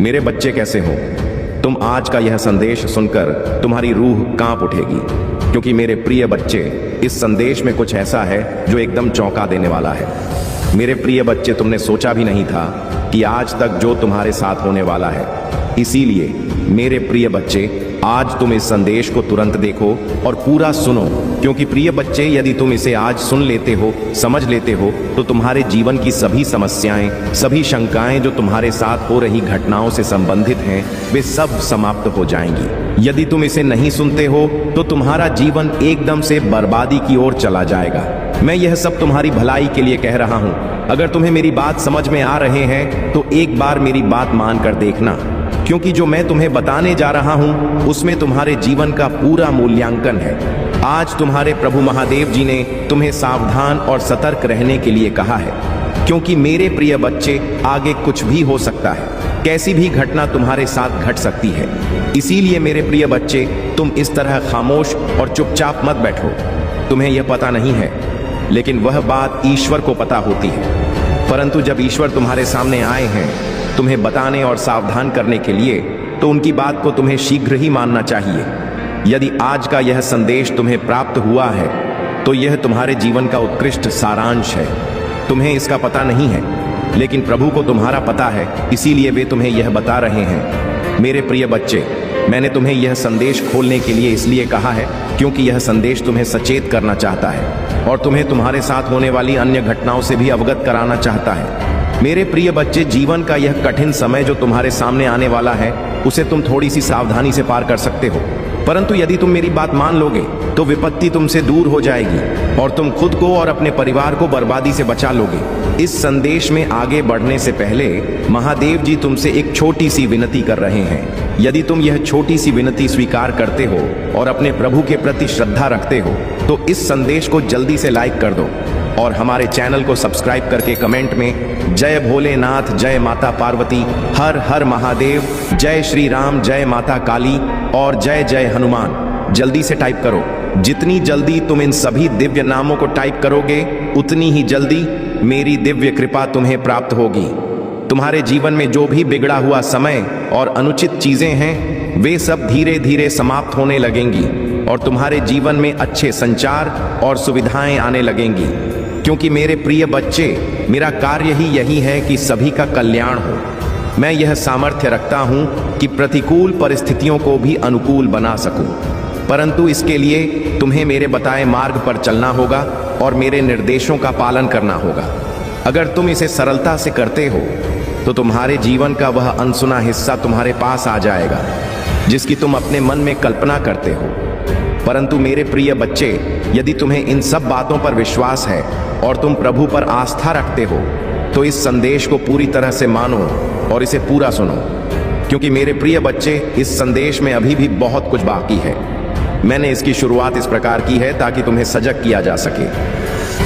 मेरे बच्चे कैसे हो? तुम आज का यह संदेश सुनकर तुम्हारी रूह कांप उठेगी, क्योंकि मेरे प्रिय बच्चे, इस संदेश में कुछ ऐसा है जो एकदम चौंका देने वाला है। मेरे प्रिय बच्चे, तुमने सोचा भी नहीं था कि आज तक जो तुम्हारे साथ होने वाला है। इसीलिए मेरे प्रिय बच्चे, आज तुम इस संदेश को तुरंत देखो और पूरा सुनो, क्योंकि प्रिय बच्चे, यदि तुम इसे आज सुन लेते हो, समझ लेते हो, तो तुम्हारे जीवन की सभी समस्याएं, सभी शंकाएं जो तुम्हारे साथ हो रही घटनाओं से संबंधित हैं, वे सब समाप्त हो जाएंगी। यदि तुम इसे नहीं सुनते हो तो तुम्हारा जीवन एकदम से बर्बादी की ओर चला जाएगा। मैं यह सब तुम्हारी भलाई के लिए कह रहा हूं। अगर तुम्हें मेरी बात समझ में आ रहे हैं तो एक बार मेरी बात मानकर देखना, क्योंकि जो मैं तुम्हें बताने जा रहा हूं उसमें तुम्हारे जीवन का पूरा मूल्यांकन है। आज तुम्हारे प्रभु महादेव जी ने तुम्हें सावधान और सतर्क रहने के लिए कहा है, क्योंकि मेरे प्रिय बच्चे, आगे कुछ भी हो सकता है, कैसी भी घटना तुम्हारे साथ घट सकती है। इसीलिए मेरे प्रिय बच्चे, तुम इस तरह खामोश और चुपचाप मत बैठो। तुम्हें यह पता नहीं है, लेकिन वह बात ईश्वर को पता होती है। परंतु जब ईश्वर तुम्हारे सामने आए हैं तुम्हें बताने और सावधान करने के लिए, तो उनकी बात को तुम्हें शीघ्र ही मानना चाहिए। यदि आज का यह संदेश तुम्हें प्राप्त हुआ है तो यह तुम्हारे जीवन का उत्कृष्ट सारांश है। तुम्हें इसका पता नहीं है, लेकिन प्रभु को तुम्हारा पता है, इसीलिए वे तुम्हें यह बता रहे हैं। मेरे प्रिय बच्चे, मैंने तुम्हें यह संदेश खोलने के लिए इसलिए कहा है क्योंकि यह संदेश तुम्हें सचेत करना चाहता है और तुम्हें तुम्हारे साथ होने वाली अन्य घटनाओं से भी अवगत कराना चाहता है। मेरे प्रिय बच्चे, जीवन का यह कठिन समय जो तुम्हारे सामने आने वाला है, उसे तुम थोड़ी सी सावधानी से पार कर सकते हो। परंतु यदि तुम मेरी बात मान लोगे तो विपत्ति तुमसे दूर हो जाएगी और तुम खुद को और अपने परिवार को बर्बादी से बचा लोगे। इस संदेश में आगे बढ़ने से पहले महादेव जी तुमसे एक छोटी सी विनती कर रहे हैं। यदि तुम यह छोटी सी विनती स्वीकार करते हो और अपने प्रभु के प्रति श्रद्धा रखते हो तो इस संदेश को जल्दी से लाइक कर दो और हमारे चैनल को सब्सक्राइब करके कमेंट में जय भोलेनाथ, जय माता पार्वती, हर हर महादेव, जय श्री राम, जय माता काली और जय जय हनुमान जल्दी से टाइप करो। जितनी जल्दी तुम इन सभी दिव्य नामों को टाइप करोगे, उतनी ही जल्दी मेरी दिव्य कृपा तुम्हें प्राप्त होगी। तुम्हारे जीवन में जो भी बिगड़ा हुआ समय और अनुचित चीजें हैं, वे सब धीरे धीरे समाप्त होने लगेंगी और तुम्हारे जीवन में अच्छे संचार और सुविधाएं आने लगेंगी। क्योंकि मेरे प्रिय बच्चे, मेरा कार्य ही यही है कि सभी का कल्याण हो। मैं यह सामर्थ्य रखता हूं कि प्रतिकूल परिस्थितियों को भी अनुकूल बना सकूं, परंतु इसके लिए तुम्हें मेरे बताए मार्ग पर चलना होगा और मेरे निर्देशों का पालन करना होगा। अगर तुम इसे सरलता से करते हो तो तुम्हारे जीवन का वह अनसुना हिस्सा तुम्हारे पास आ जाएगा जिसकी तुम अपने मन में कल्पना करते हो। परंतु मेरे प्रिय बच्चे, यदि तुम्हें इन सब बातों पर विश्वास है और तुम प्रभु पर आस्था रखते हो तो इस संदेश को पूरी तरह से मानो और इसे पूरा सुनो, क्योंकि मेरे प्रिय बच्चे, इस संदेश में अभी भी बहुत कुछ बाकी है। मैंने इसकी शुरुआत इस प्रकार की है ताकि तुम्हें सजग किया जा सके,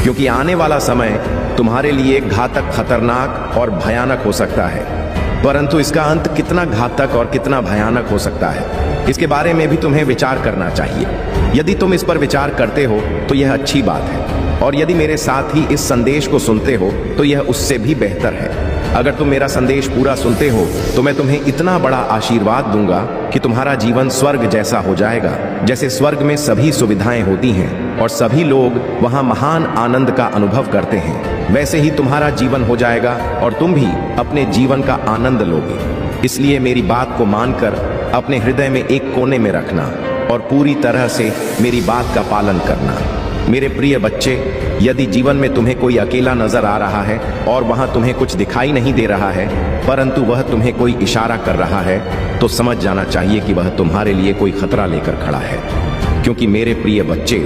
क्योंकि आने वाला समय तुम्हारे लिए घातक, खतरनाक और भयानक हो सकता है। परंतु इसका अंत कितना घातक और कितना भयानक हो सकता है, इसके बारे में भी तुम्हें विचार करना चाहिए। यदि तुम इस पर विचार करते हो तो यह अच्छी बात है, और यदि मेरे साथ ही इस संदेश को सुनते हो तो यह उससे भी बेहतर है। अगर तुम मेरा संदेश पूरा सुनते हो तो मैं तुम्हें इतना बड़ा आशीर्वाद दूंगा कि तुम्हारा जीवन स्वर्ग जैसा हो जाएगा। जैसे स्वर्ग में सभी सुविधाएं होती हैं और सभी लोग वहां महान आनंद का अनुभव करते हैं, वैसे ही तुम्हारा जीवन हो जाएगा और तुम भी अपने जीवन का आनंद लोगे। इसलिए मेरी बात को मानकर अपने हृदय में एक कोने में रखना और पूरी तरह से मेरी बात का पालन करना। मेरे प्रिय बच्चे, यदि जीवन में तुम्हें कोई अकेला नजर आ रहा है और वहां तुम्हें कुछ दिखाई नहीं दे रहा है, परंतु वह तुम्हें कोई इशारा कर रहा है, तो समझ जाना चाहिए कि वह तुम्हारे लिए कोई खतरा लेकर खड़ा है। क्योंकि मेरे प्रिय बच्चे,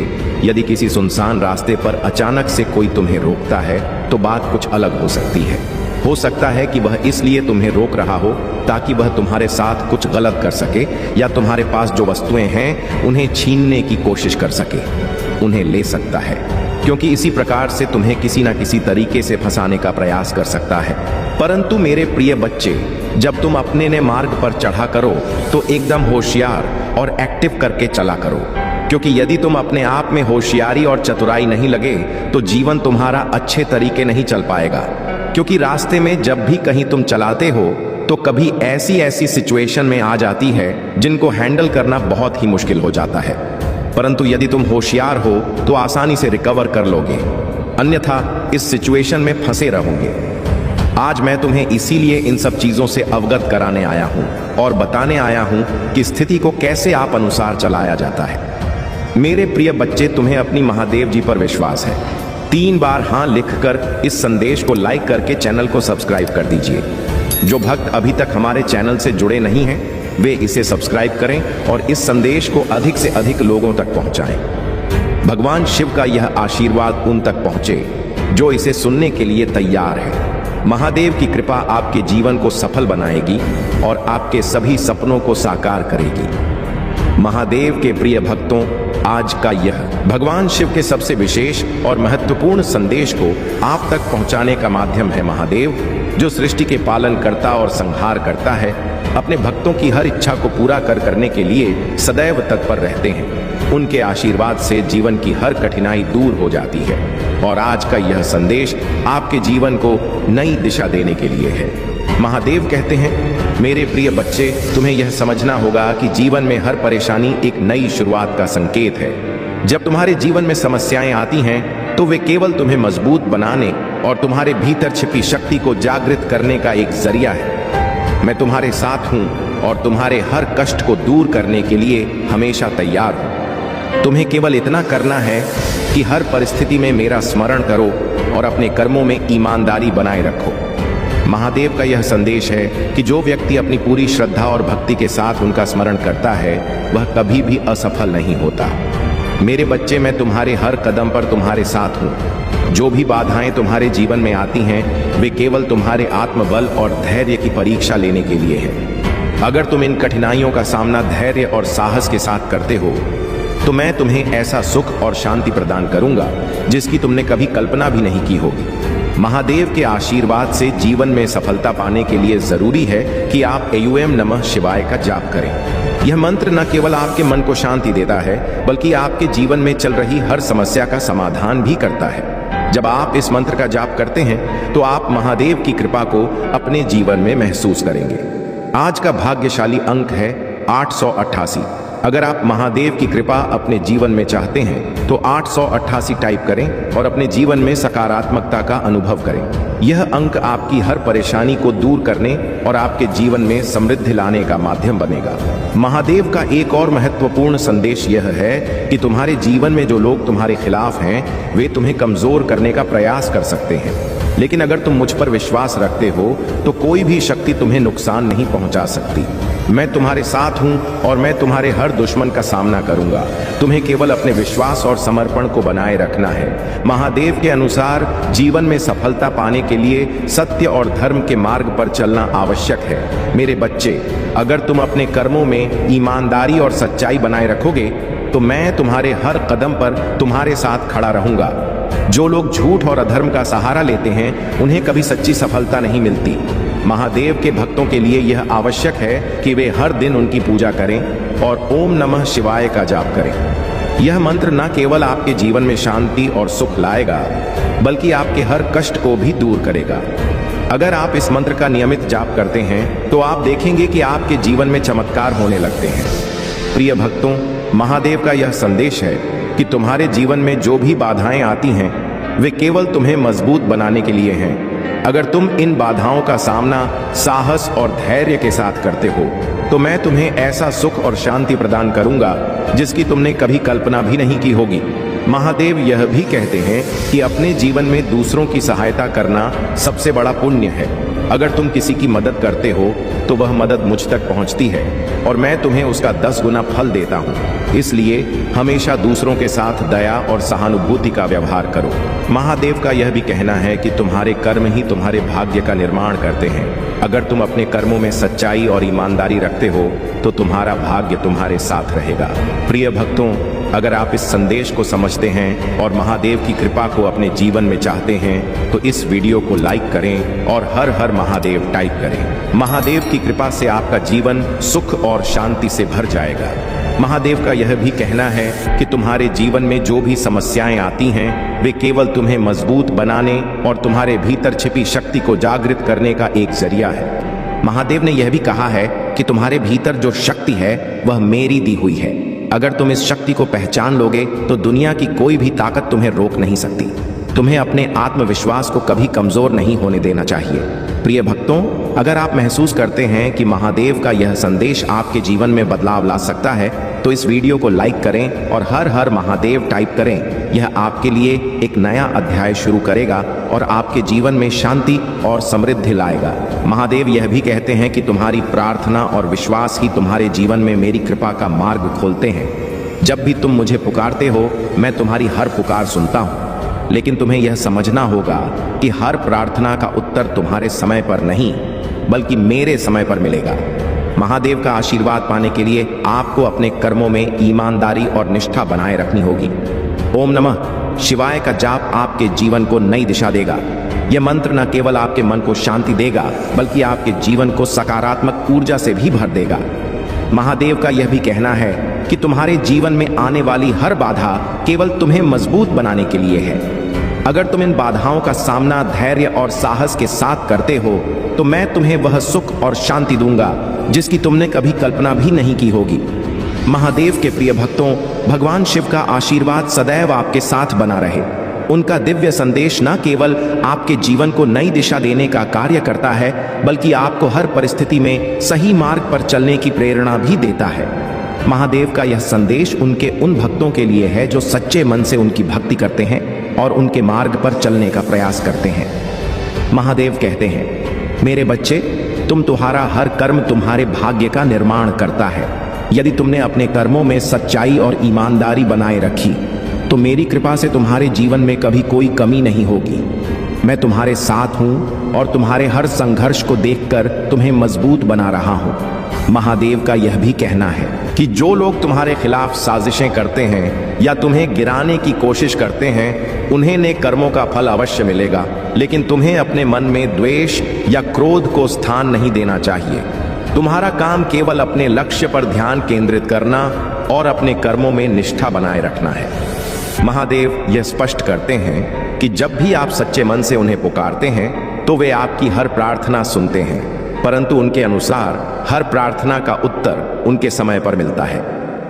यदि किसी सुनसान रास्ते पर अचानक से कोई तुम्हें रोकता है तो बात कुछ अलग हो सकती है। हो सकता है कि वह इसलिए तुम्हें रोक रहा हो ताकि वह तुम्हारे साथ कुछ गलत कर सके, या तुम्हारे पास जो वस्तुएं हैं उन्हें छीनने की कोशिश कर सके, उन्हें ले सकता है, क्योंकि इसी प्रकार से तुम्हें किसी न किसी तरीके से फंसाने का प्रयास कर सकता है। परंतु मेरे प्रिय बच्चे, जब तुम अपने ने मार्ग पर चढ़ा करो तो एकदम होशियार और एक्टिव करके चला करो, क्योंकि यदि तुम अपने आप में होशियारी और चतुराई नहीं लगे तो जीवन तुम्हारा अच्छे तरीके नहीं चल पाएगा। क्योंकि रास्ते में जब भी कहीं तुम चलाते हो तो कभी ऐसी ऐसी सिचुएशन में आ जाती है जिनको हैंडल करना बहुत ही मुश्किल हो जाता है। परंतु यदि तुम होशियार हो तो आसानी से रिकवर कर लोगे, अन्यथा इस सिचुएशन में फंसे रहोगे। आज मैं तुम्हें इसीलिए इन सब चीजों से अवगत कराने आया हूं और बताने आया हूं कि स्थिति को कैसे आप अनुसार चलाया जाता है। मेरे प्रिय बच्चे, तुम्हें अपनी महादेव जी पर विश्वास है? 3 बार हां लिखकर इस संदेश को लाइक करके चैनल को सब्सक्राइब कर दीजिए। जो भक्त अभी तक हमारे चैनल से जुड़े नहीं हैं, वे इसे सब्सक्राइब करें और इस संदेश को अधिक से अधिक लोगों तक पहुंचाएं। भगवान शिव का यह आशीर्वाद उन तक पहुंचे जो इसे सुनने के लिए तैयार है। महादेव की कृपा आपके जीवन को सफल बनाएगी और आपके सभी सपनों को साकार करेगी। महादेव के प्रिय भक्तों, आज का यह भगवान शिव के सबसे विशेष और महत्वपूर्ण संदेश को आप तक पहुंचाने का माध्यम है महादेव, जो सृष्टि के पालन करता और संहार करता है। अपने भक्तों की हर इच्छा को पूरा करने के लिए सदैव तत्पर रहते हैं। उनके आशीर्वाद से जीवन की हर कठिनाई दूर हो जाती है और आज का यह संदेश आपके जीवन को नई दिशा देने के लिए है। महादेव कहते हैं, मेरे प्रिय बच्चे, तुम्हें यह समझना होगा कि जीवन में हर परेशानी एक नई शुरुआत का संकेत है। जब तुम्हारे जीवन में समस्याएं आती हैं तो वे केवल तुम्हें मजबूत बनाने और तुम्हारे भीतर छिपी शक्ति को जागृत करने का एक जरिया है। मैं तुम्हारे साथ हूं और तुम्हारे हर कष्ट को दूर करने के लिए हमेशा तैयार हूं। तुम्हें केवल इतना करना है कि हर परिस्थिति में मेरा स्मरण करो और अपने कर्मों में ईमानदारी बनाए रखो। महादेव का यह संदेश है कि जो व्यक्ति अपनी पूरी श्रद्धा और भक्ति के साथ उनका स्मरण करता है वह कभी भी असफल नहीं होता। मेरे बच्चे, मैं तुम्हारे हर कदम पर तुम्हारे साथ हूँ। जो भी बाधाएं तुम्हारे जीवन में आती हैं वे केवल तुम्हारे आत्मबल और धैर्य की परीक्षा लेने के लिए है। अगर तुम इन कठिनाइयों का सामना धैर्य और साहस के साथ करते हो तो मैं तुम्हें ऐसा सुख और शांति प्रदान करूंगा जिसकी तुमने कभी कल्पना भी नहीं की होगी। महादेव के आशीर्वाद से जीवन में सफलता पाने के लिए जरूरी है कि आप एयूएम नमः शिवाय का जाप करें। यह मंत्र न केवल आपके मन को शांति देता है बल्कि आपके जीवन में चल रही हर समस्या का समाधान भी करता है। जब आप इस मंत्र का जाप करते हैं तो आप महादेव की कृपा को अपने जीवन में महसूस करेंगे। आज का भाग्यशाली अंक है 888। अगर आप महादेव की कृपा अपने जीवन में चाहते हैं तो 888 टाइप करें और अपने जीवन में सकारात्मकता का अनुभव करें। यह अंक आपकी हर परेशानी को दूर करने और आपके जीवन में समृद्धि लाने का माध्यम बनेगा। महादेव का एक और महत्वपूर्ण संदेश यह है कि तुम्हारे जीवन में जो लोग तुम्हारे खिलाफ हैं वे तुम्हें कमजोर करने का प्रयास कर सकते हैं, लेकिन अगर तुम मुझ पर विश्वास रखते हो तो कोई भी शक्ति तुम्हें नुकसान नहीं पहुंचा सकती। मैं तुम्हारे साथ हूं और मैं तुम्हारे हर दुश्मन का सामना करूंगा। तुम्हें केवल अपने विश्वास और समर्पण को बनाए रखना है। महादेव के अनुसार जीवन में सफलता पाने के लिए सत्य और धर्म के मार्ग पर चलना आवश्यक है। मेरे बच्चे, अगर तुम अपने कर्मों में ईमानदारी और सच्चाई बनाए रखोगे तो मैं तुम्हारे हर कदम पर तुम्हारे साथ खड़ा रहूंगा। जो लोग झूठ और अधर्म का सहारा लेते हैं उन्हें कभी सच्ची सफलता नहीं मिलती। महादेव के भक्तों के लिए यह आवश्यक है कि वे हर दिन उनकी पूजा करें और ओम नमः शिवाय का जाप करें। यह मंत्र न केवल आपके जीवन में शांति और सुख लाएगा बल्कि आपके हर कष्ट को भी दूर करेगा। अगर आप इस मंत्र का नियमित जाप करते हैं तो आप देखेंगे कि आपके जीवन में चमत्कार होने लगते हैं। प्रिय भक्तों, महादेव का यह संदेश है कि तुम्हारे जीवन में जो भी बाधाएं आती हैं वे केवल तुम्हें मजबूत बनाने के लिए हैं। अगर तुम इन बाधाओं का सामना साहस और धैर्य के साथ करते हो तो मैं तुम्हें ऐसा सुख और शांति प्रदान करूंगा जिसकी तुमने कभी कल्पना भी नहीं की होगी। महादेव यह भी कहते हैं कि अपने जीवन में दूसरों की सहायता करना सबसे बड़ा पुण्य है। अगर तुम किसी की मदद करते हो तो वह मदद मुझ तक पहुंचती है और मैं तुम्हें उसका 10 गुना फल देता हूं। इसलिए हमेशा दूसरों के साथ दया और सहानुभूति का व्यवहार करो। महादेव का यह भी कहना है कि तुम्हारे कर्म ही तुम्हारे भाग्य का निर्माण करते हैं। अगर तुम अपने कर्मों में सच्चाई और ईमानदारी रखते हो तो तुम्हारा भाग्य तुम्हारे साथ रहेगा। प्रिय भक्तों, अगर आप इस संदेश को समझते हैं और महादेव की कृपा को अपने जीवन में चाहते हैं तो इस वीडियो को लाइक करें और हर हर महादेव टाइप करें। महादेव की कृपा से आपका जीवन सुख और शांति से भर जाएगा। महादेव का यह भी कहना है कि तुम्हारे जीवन में जो भी समस्याएं आती हैं वे केवल तुम्हें मजबूत बनाने और तुम्हारे भीतर छिपी शक्ति को जागृत करने का एक जरिया है। महादेव ने यह भी कहा है कि तुम्हारे भीतर जो शक्ति है वह मेरी दी हुई है। अगर तुम इस शक्ति को पहचान लोगे तो दुनिया की कोई भी ताकत तुम्हें रोक नहीं सकती। तुम्हें अपने आत्मविश्वास को कभी कमजोर नहीं होने देना चाहिए। प्रिय भक्तों, अगर आप महसूस करते हैं कि महादेव का यह संदेश आपके जीवन में बदलाव ला सकता है तो इस वीडियो को लाइक करें और हर हर महादेव टाइप करें। यह आपके लिए एक नया अध्याय शुरू करेगा और आपके जीवन में शांति और समृद्धि लाएगा। महादेव यह भी कहते हैं कि तुम्हारी प्रार्थना और विश्वास ही तुम्हारे जीवन में मेरी कृपा का मार्ग खोलते हैं। जब भी तुम मुझे पुकारते हो मैं तुम्हारी हर पुकार सुनता हूँ, लेकिन तुम्हें यह समझना होगा कि हर प्रार्थना का उत्तर तुम्हारे समय पर नहीं बल्कि मेरे समय पर मिलेगा। महादेव का आशीर्वाद पाने के लिए आपको अपने कर्मों में ईमानदारी और निष्ठा बनाए रखनी होगी। ओम नमः शिवाय का जाप आपके जीवन को नई दिशा देगा। यह मंत्र न केवल आपके मन को शांति देगा बल्कि आपके जीवन को सकारात्मक ऊर्जा से भी भर देगा। महादेव का यह भी कहना है कि तुम्हारे जीवन में आने वाली हर बाधा केवल तुम्हें मजबूत बनाने के लिए है। अगर तुम इन बाधाओं का सामना धैर्य और साहस के साथ करते हो तो मैं तुम्हें वह सुख और शांति दूंगा जिसकी तुमने कभी कल्पना भी नहीं की होगी। महादेव के प्रिय भक्तों, भगवान शिव का आशीर्वाद सदैव आपके साथ बना रहे। उनका दिव्य संदेश न केवल आपके जीवन को नई दिशा देने का कार्य करता है बल्कि आपको हर परिस्थिति में सही मार्ग पर चलने की प्रेरणा भी देता है। महादेव का यह संदेश उनके उन भक्तों के लिए है जो सच्चे मन से उनकी भक्ति करते हैं और उनके मार्ग पर चलने का प्रयास करते हैं। महादेव कहते हैं, मेरे बच्चे, तुम्हारा हर कर्म तुम्हारे भाग्य का निर्माण करता है। यदि तुमने अपने कर्मों में सच्चाई और ईमानदारी बनाए रखी तो मेरी कृपा से तुम्हारे जीवन में कभी कोई कमी नहीं होगी। मैं तुम्हारे साथ हूं और तुम्हारे हर संघर्ष को देखकर तुम्हें मजबूत बना रहा हूं। महादेव का यह भी कहना है कि जो लोग तुम्हारे खिलाफ साजिशें करते हैं या तुम्हें गिराने की कोशिश करते हैं उन्हें नेक कर्मों का फल अवश्य मिलेगा, लेकिन तुम्हें अपने मन में द्वेष या क्रोध को स्थान नहीं देना चाहिए। तुम्हारा काम केवल अपने लक्ष्य पर ध्यान केंद्रित करना और अपने कर्मों में निष्ठा बनाए रखना है। महादेव यह स्पष्ट करते हैं कि जब भी आप सच्चे मन से उन्हें पुकारते हैं तो वे आपकी हर प्रार्थना सुनते हैं, परंतु उनके अनुसार हर प्रार्थना का उत्तर उनके समय पर मिलता है,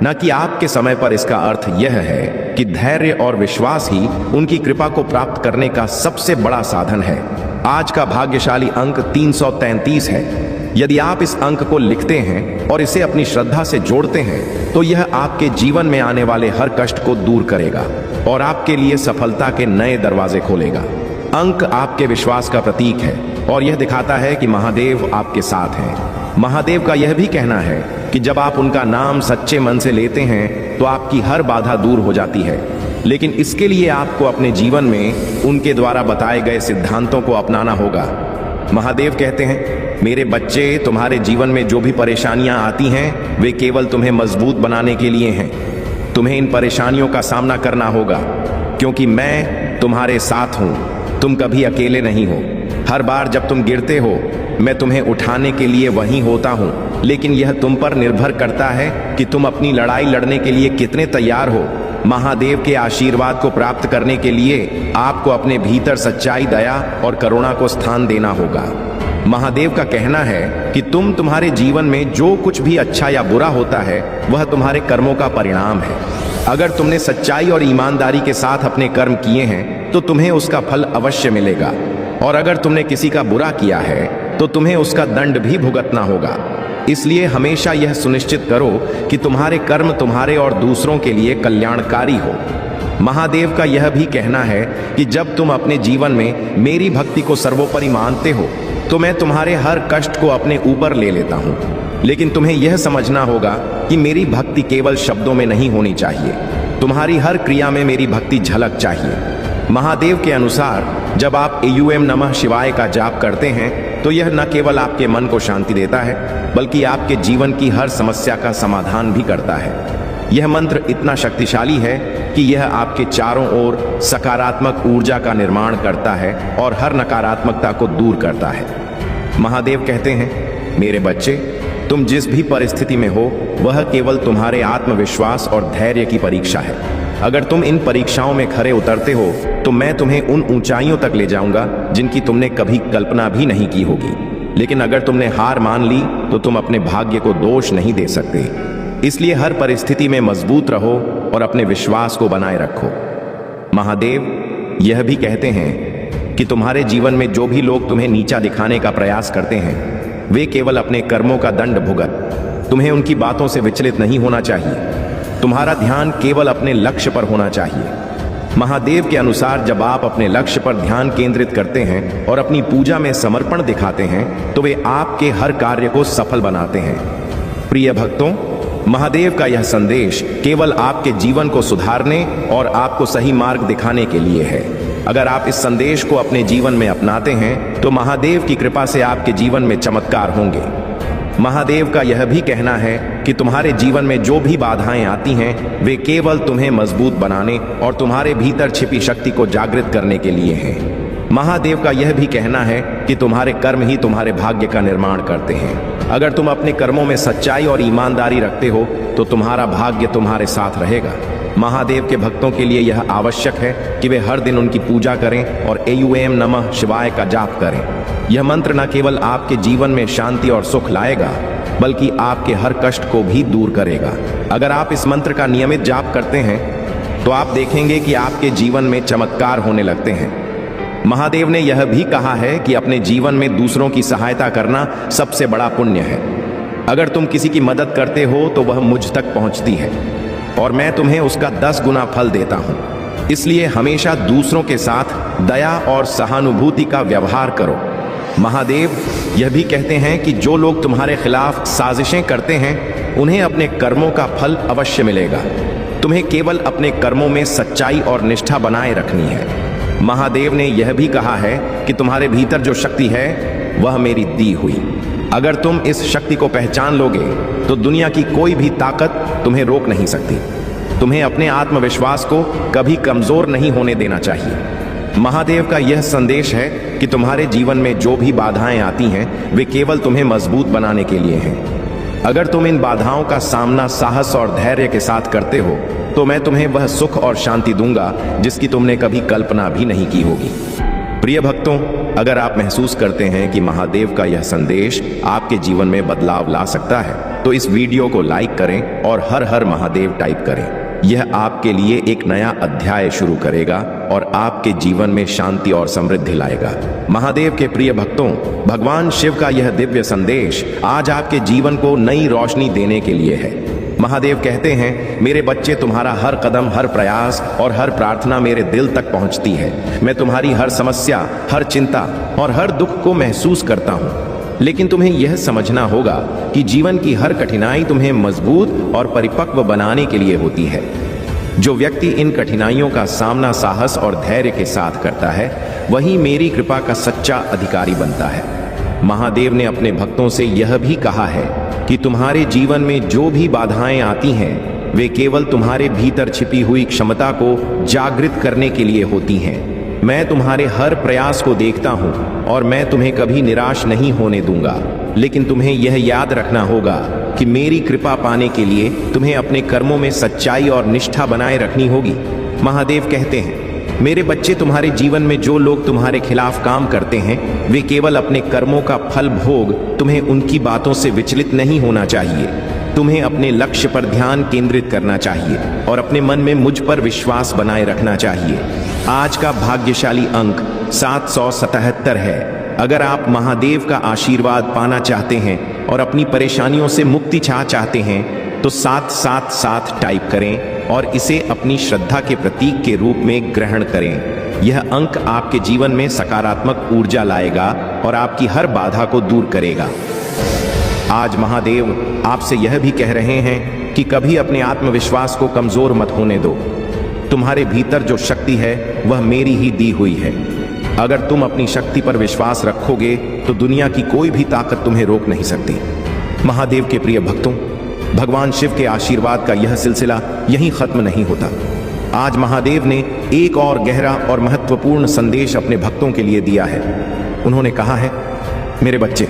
न कि आपके समय पर। इसका अर्थ यह है कि धैर्य और विश्वास ही उनकी कृपा को प्राप्त करने का सबसे बड़ा साधन है। आज का भाग्यशाली अंक 333 है। यदि आप इस अंक को लिखते हैं और इसे अपनी श्रद्धा से जोड़ते हैं तो यह आपके जीवन में आने वाले हर कष्ट को दूर करेगा और आपके लिए सफलता के नए दरवाजे खोलेगा। अंक आपके विश्वास का प्रतीक है और यह दिखाता है कि महादेव आपके साथ हैं। महादेव का यह भी कहना है कि जब आप उनका नाम सच्चे मन से लेते हैं तो आपकी हर बाधा दूर हो जाती है, लेकिन इसके लिए आपको अपने जीवन में उनके द्वारा बताए गए सिद्धांतों को अपनाना होगा। महादेव कहते हैं, मेरे बच्चे, तुम्हारे जीवन में जो भी परेशानियां आती हैं वे केवल तुम्हें मजबूत बनाने के लिए हैं। तुम्हें इन परेशानियों का सामना करना होगा क्योंकि मैं तुम्हारे साथ हूं। तुम कभी अकेले नहीं हो। हर बार जब तुम गिरते हो मैं तुम्हें उठाने के लिए वहीं होता हूं, लेकिन यह तुम पर निर्भर करता है कि तुम अपनी लड़ाई लड़ने के लिए कितने तैयार हो। महादेव के आशीर्वाद को प्राप्त करने के लिए आपको अपने भीतर सच्चाई, दया और करुणा को स्थान देना होगा। महादेव का कहना है कि तुम्हारे जीवन में जो कुछ भी अच्छा या बुरा होता है वह तुम्हारे कर्मों का परिणाम है। अगर तुमने सच्चाई और ईमानदारी के साथ अपने कर्म किए हैं तो तुम्हें उसका फल अवश्य मिलेगा, और अगर तुमने किसी का बुरा किया है तो तुम्हें उसका दंड भी भुगतना होगा। इसलिए हमेशा यह सुनिश्चित करो कि तुम्हारे कर्म तुम्हारे और दूसरों के लिए कल्याणकारी हो। महादेव का यह भी कहना है कि जब तुम अपने जीवन में मेरी भक्ति को सर्वोपरि मानते हो तो मैं तुम्हारे हर कष्ट को अपने ऊपर ले लेता हूँ, लेकिन तुम्हें यह समझना होगा कि मेरी भक्ति केवल शब्दों में नहीं होनी चाहिए। तुम्हारी हर क्रिया में मेरी भक्ति झलक चाहिए। महादेव के अनुसार जब आप एयूएम नमः शिवाय का जाप करते हैं तो यह न केवल आपके मन को शांति देता है बल्कि आपके जीवन की हर समस्या का समाधान भी करता है। यह मंत्र इतना शक्तिशाली है कि यह आपके चारों ओर सकारात्मक ऊर्जा का निर्माण करता है और हर नकारात्मकता को दूर करता है। महादेव कहते हैं, मेरे बच्चे, तुम जिस भी परिस्थिति में हो वह केवल तुम्हारे आत्मविश्वास और धैर्य की परीक्षा है। अगर तुम इन परीक्षाओं में खरे उतरते हो तो मैं तुम्हें उन ऊंचाइयों तक ले जाऊंगा जिनकी तुमने कभी कल्पना भी नहीं की होगी। लेकिन अगर तुमने हार मान ली तो तुम अपने भाग्य को दोष नहीं दे सकते। इसलिए हर परिस्थिति में मजबूत रहो और अपने विश्वास को बनाए रखो। महादेव यह भी कहते हैं कि तुम्हारे जीवन में जो भी लोग तुम्हें नीचा दिखाने का प्रयास करते हैं वे केवल अपने कर्मों का दंड भुगत। तुम्हें उनकी बातों से विचलित नहीं होना चाहिए। तुम्हारा ध्यान केवल अपने लक्ष्य पर होना चाहिए। महादेव के अनुसार जब आप अपने लक्ष्य पर ध्यान केंद्रित करते हैं और अपनी पूजा में समर्पण दिखाते हैं तो वे आपके हर कार्य को सफल बनाते हैं। प्रिय भक्तों, महादेव का यह संदेश केवल आपके जीवन को सुधारने और आपको सही मार्ग दिखाने के लिए है। अगर आप इस संदेश को अपने जीवन में अपनाते हैं तो महादेव की कृपा से आपके जीवन में चमत्कार होंगे। महादेव का यह भी कहना है कि तुम्हारे जीवन में जो भी बाधाएं आती हैं वे केवल तुम्हें मजबूत बनाने और तुम्हारे भीतर छिपी शक्ति को जागृत करने के लिए हैं। महादेव का यह भी कहना है कि तुम्हारे कर्म ही तुम्हारे भाग्य का निर्माण करते हैं। अगर तुम अपने कर्मों में सच्चाई और ईमानदारी रखते हो तो तुम्हारा भाग्य तुम्हारे साथ रहेगा। महादेव के भक्तों के लिए यह आवश्यक है कि वे हर दिन उनकी पूजा करें और एयूएम नमः शिवाय का जाप करें। यह मंत्र न केवल आपके जीवन में शांति और सुख लाएगा बल्कि आपके हर कष्ट को भी दूर करेगा। अगर आप इस मंत्र का नियमित जाप करते हैं तो आप देखेंगे कि आपके जीवन में चमत्कार होने लगते हैं। महादेव ने यह भी कहा है कि अपने जीवन में दूसरों की सहायता करना सबसे बड़ा पुण्य है। अगर तुम किसी की मदद करते हो तो वह मुझ तक पहुंचती है और मैं तुम्हें उसका 10 गुना फल देता हूं। इसलिए हमेशा दूसरों के साथ दया और सहानुभूति का व्यवहार करो। महादेव यह भी कहते हैं कि जो लोग तुम्हारे खिलाफ साजिशें करते हैं उन्हें अपने कर्मों का फल अवश्य मिलेगा। तुम्हें केवल अपने कर्मों में सच्चाई और निष्ठा बनाए रखनी है। महादेव ने यह भी कहा है कि तुम्हारे भीतर जो शक्ति है वह मेरी दी हुई। अगर तुम इस शक्ति को पहचान लोगे तो दुनिया की कोई भी ताकत तुम्हें रोक नहीं सकती। तुम्हें अपने आत्मविश्वास को कभी कमजोर नहीं होने देना चाहिए। महादेव का यह संदेश है कि तुम्हारे जीवन में जो भी बाधाएं आती हैं वे केवल तुम्हें मजबूत बनाने के लिए हैं। अगर तुम इन बाधाओं का सामना साहस और धैर्य के साथ करते हो तो मैं तुम्हें वह सुख और शांति दूंगा जिसकी तुमने कभी कल्पना भी नहीं की होगी। प्रिय भक्तों, अगर आप महसूस करते हैं कि महादेव का यह संदेश आपके जीवन में बदलाव ला सकता है तो इस वीडियो को लाइक करें और हर हर महादेव टाइप करें। यह आपके लिए एक नया अध्याय शुरू करेगा और आपके जीवन में शांति और समृद्धि लाएगा। महादेव के प्रिय भक्तों, भगवान शिव का यह दिव्य संदेश आज आपके जीवन को नई रोशनी देने के लिए है। महादेव कहते हैं, मेरे बच्चे, तुम्हारा हर कदम, हर प्रयास और हर प्रार्थना मेरे दिल तक पहुंचती है। मैं तुम्हारी हर समस्या, हर चिंता और हर दुख को महसूस करता हूं। लेकिन तुम्हें यह समझना होगा कि जीवन की हर कठिनाई तुम्हें मजबूत और परिपक्व बनाने के लिए होती है। जो व्यक्ति इन कठिनाइयों का सामना साहस और धैर्य के साथ करता है वही मेरी कृपा का सच्चा अधिकारी बनता है। महादेव ने अपने भक्तों से यह भी कहा है कि तुम्हारे जीवन में जो भी बाधाएं आती हैं वे केवल तुम्हारे भीतर छिपी हुई क्षमता को जागृत करने के लिए होती हैं। मैं तुम्हारे हर प्रयास को देखता हूं और मैं तुम्हें कभी निराश नहीं होने दूंगा। लेकिन तुम्हें यह याद रखना होगा कि मेरी कृपा पाने के लिए तुम्हें अपने कर्मों में सच्चाई और निष्ठा बनाए रखनी होगी। महादेव कहते हैं, मेरे बच्चे, तुम्हारे जीवन में जो लोग तुम्हारे खिलाफ काम करते हैं वे केवल अपने कर्मों का फल भोग। तुम्हें उनकी बातों से विचलित नहीं होना चाहिए। तुम्हें अपने लक्ष्य पर ध्यान केंद्रित करना चाहिए और अपने मन में मुझ पर विश्वास बनाए रखना चाहिए। आज का भाग्यशाली अंक 777 है। अगर आप महादेव का आशीर्वाद पाना चाहते हैं और अपनी परेशानियों से मुक्ति चाहते हैं तो 777 टाइप करें और इसे अपनी श्रद्धा के प्रतीक के रूप में ग्रहण करें। यह अंक आपके जीवन में सकारात्मक ऊर्जा लाएगा और आपकी हर बाधा को दूर करेगा। आज महादेव आपसे यह भी कह रहे हैं कि कभी अपने आत्मविश्वास को कमजोर मत होने दो। तुम्हारे भीतर जो शक्ति है वह मेरी ही दी हुई है। अगर तुम अपनी शक्ति पर विश्वास रखोगे तो दुनिया की कोई भी ताकत तुम्हें रोक नहीं सकती। महादेव के प्रिय भक्तों, भगवान शिव के आशीर्वाद का यह सिलसिला यहीं खत्म नहीं होता। आज महादेव ने एक और गहरा और महत्वपूर्ण संदेश अपने भक्तों के लिए दिया है। उन्होंने कहा है, मेरे बच्चे,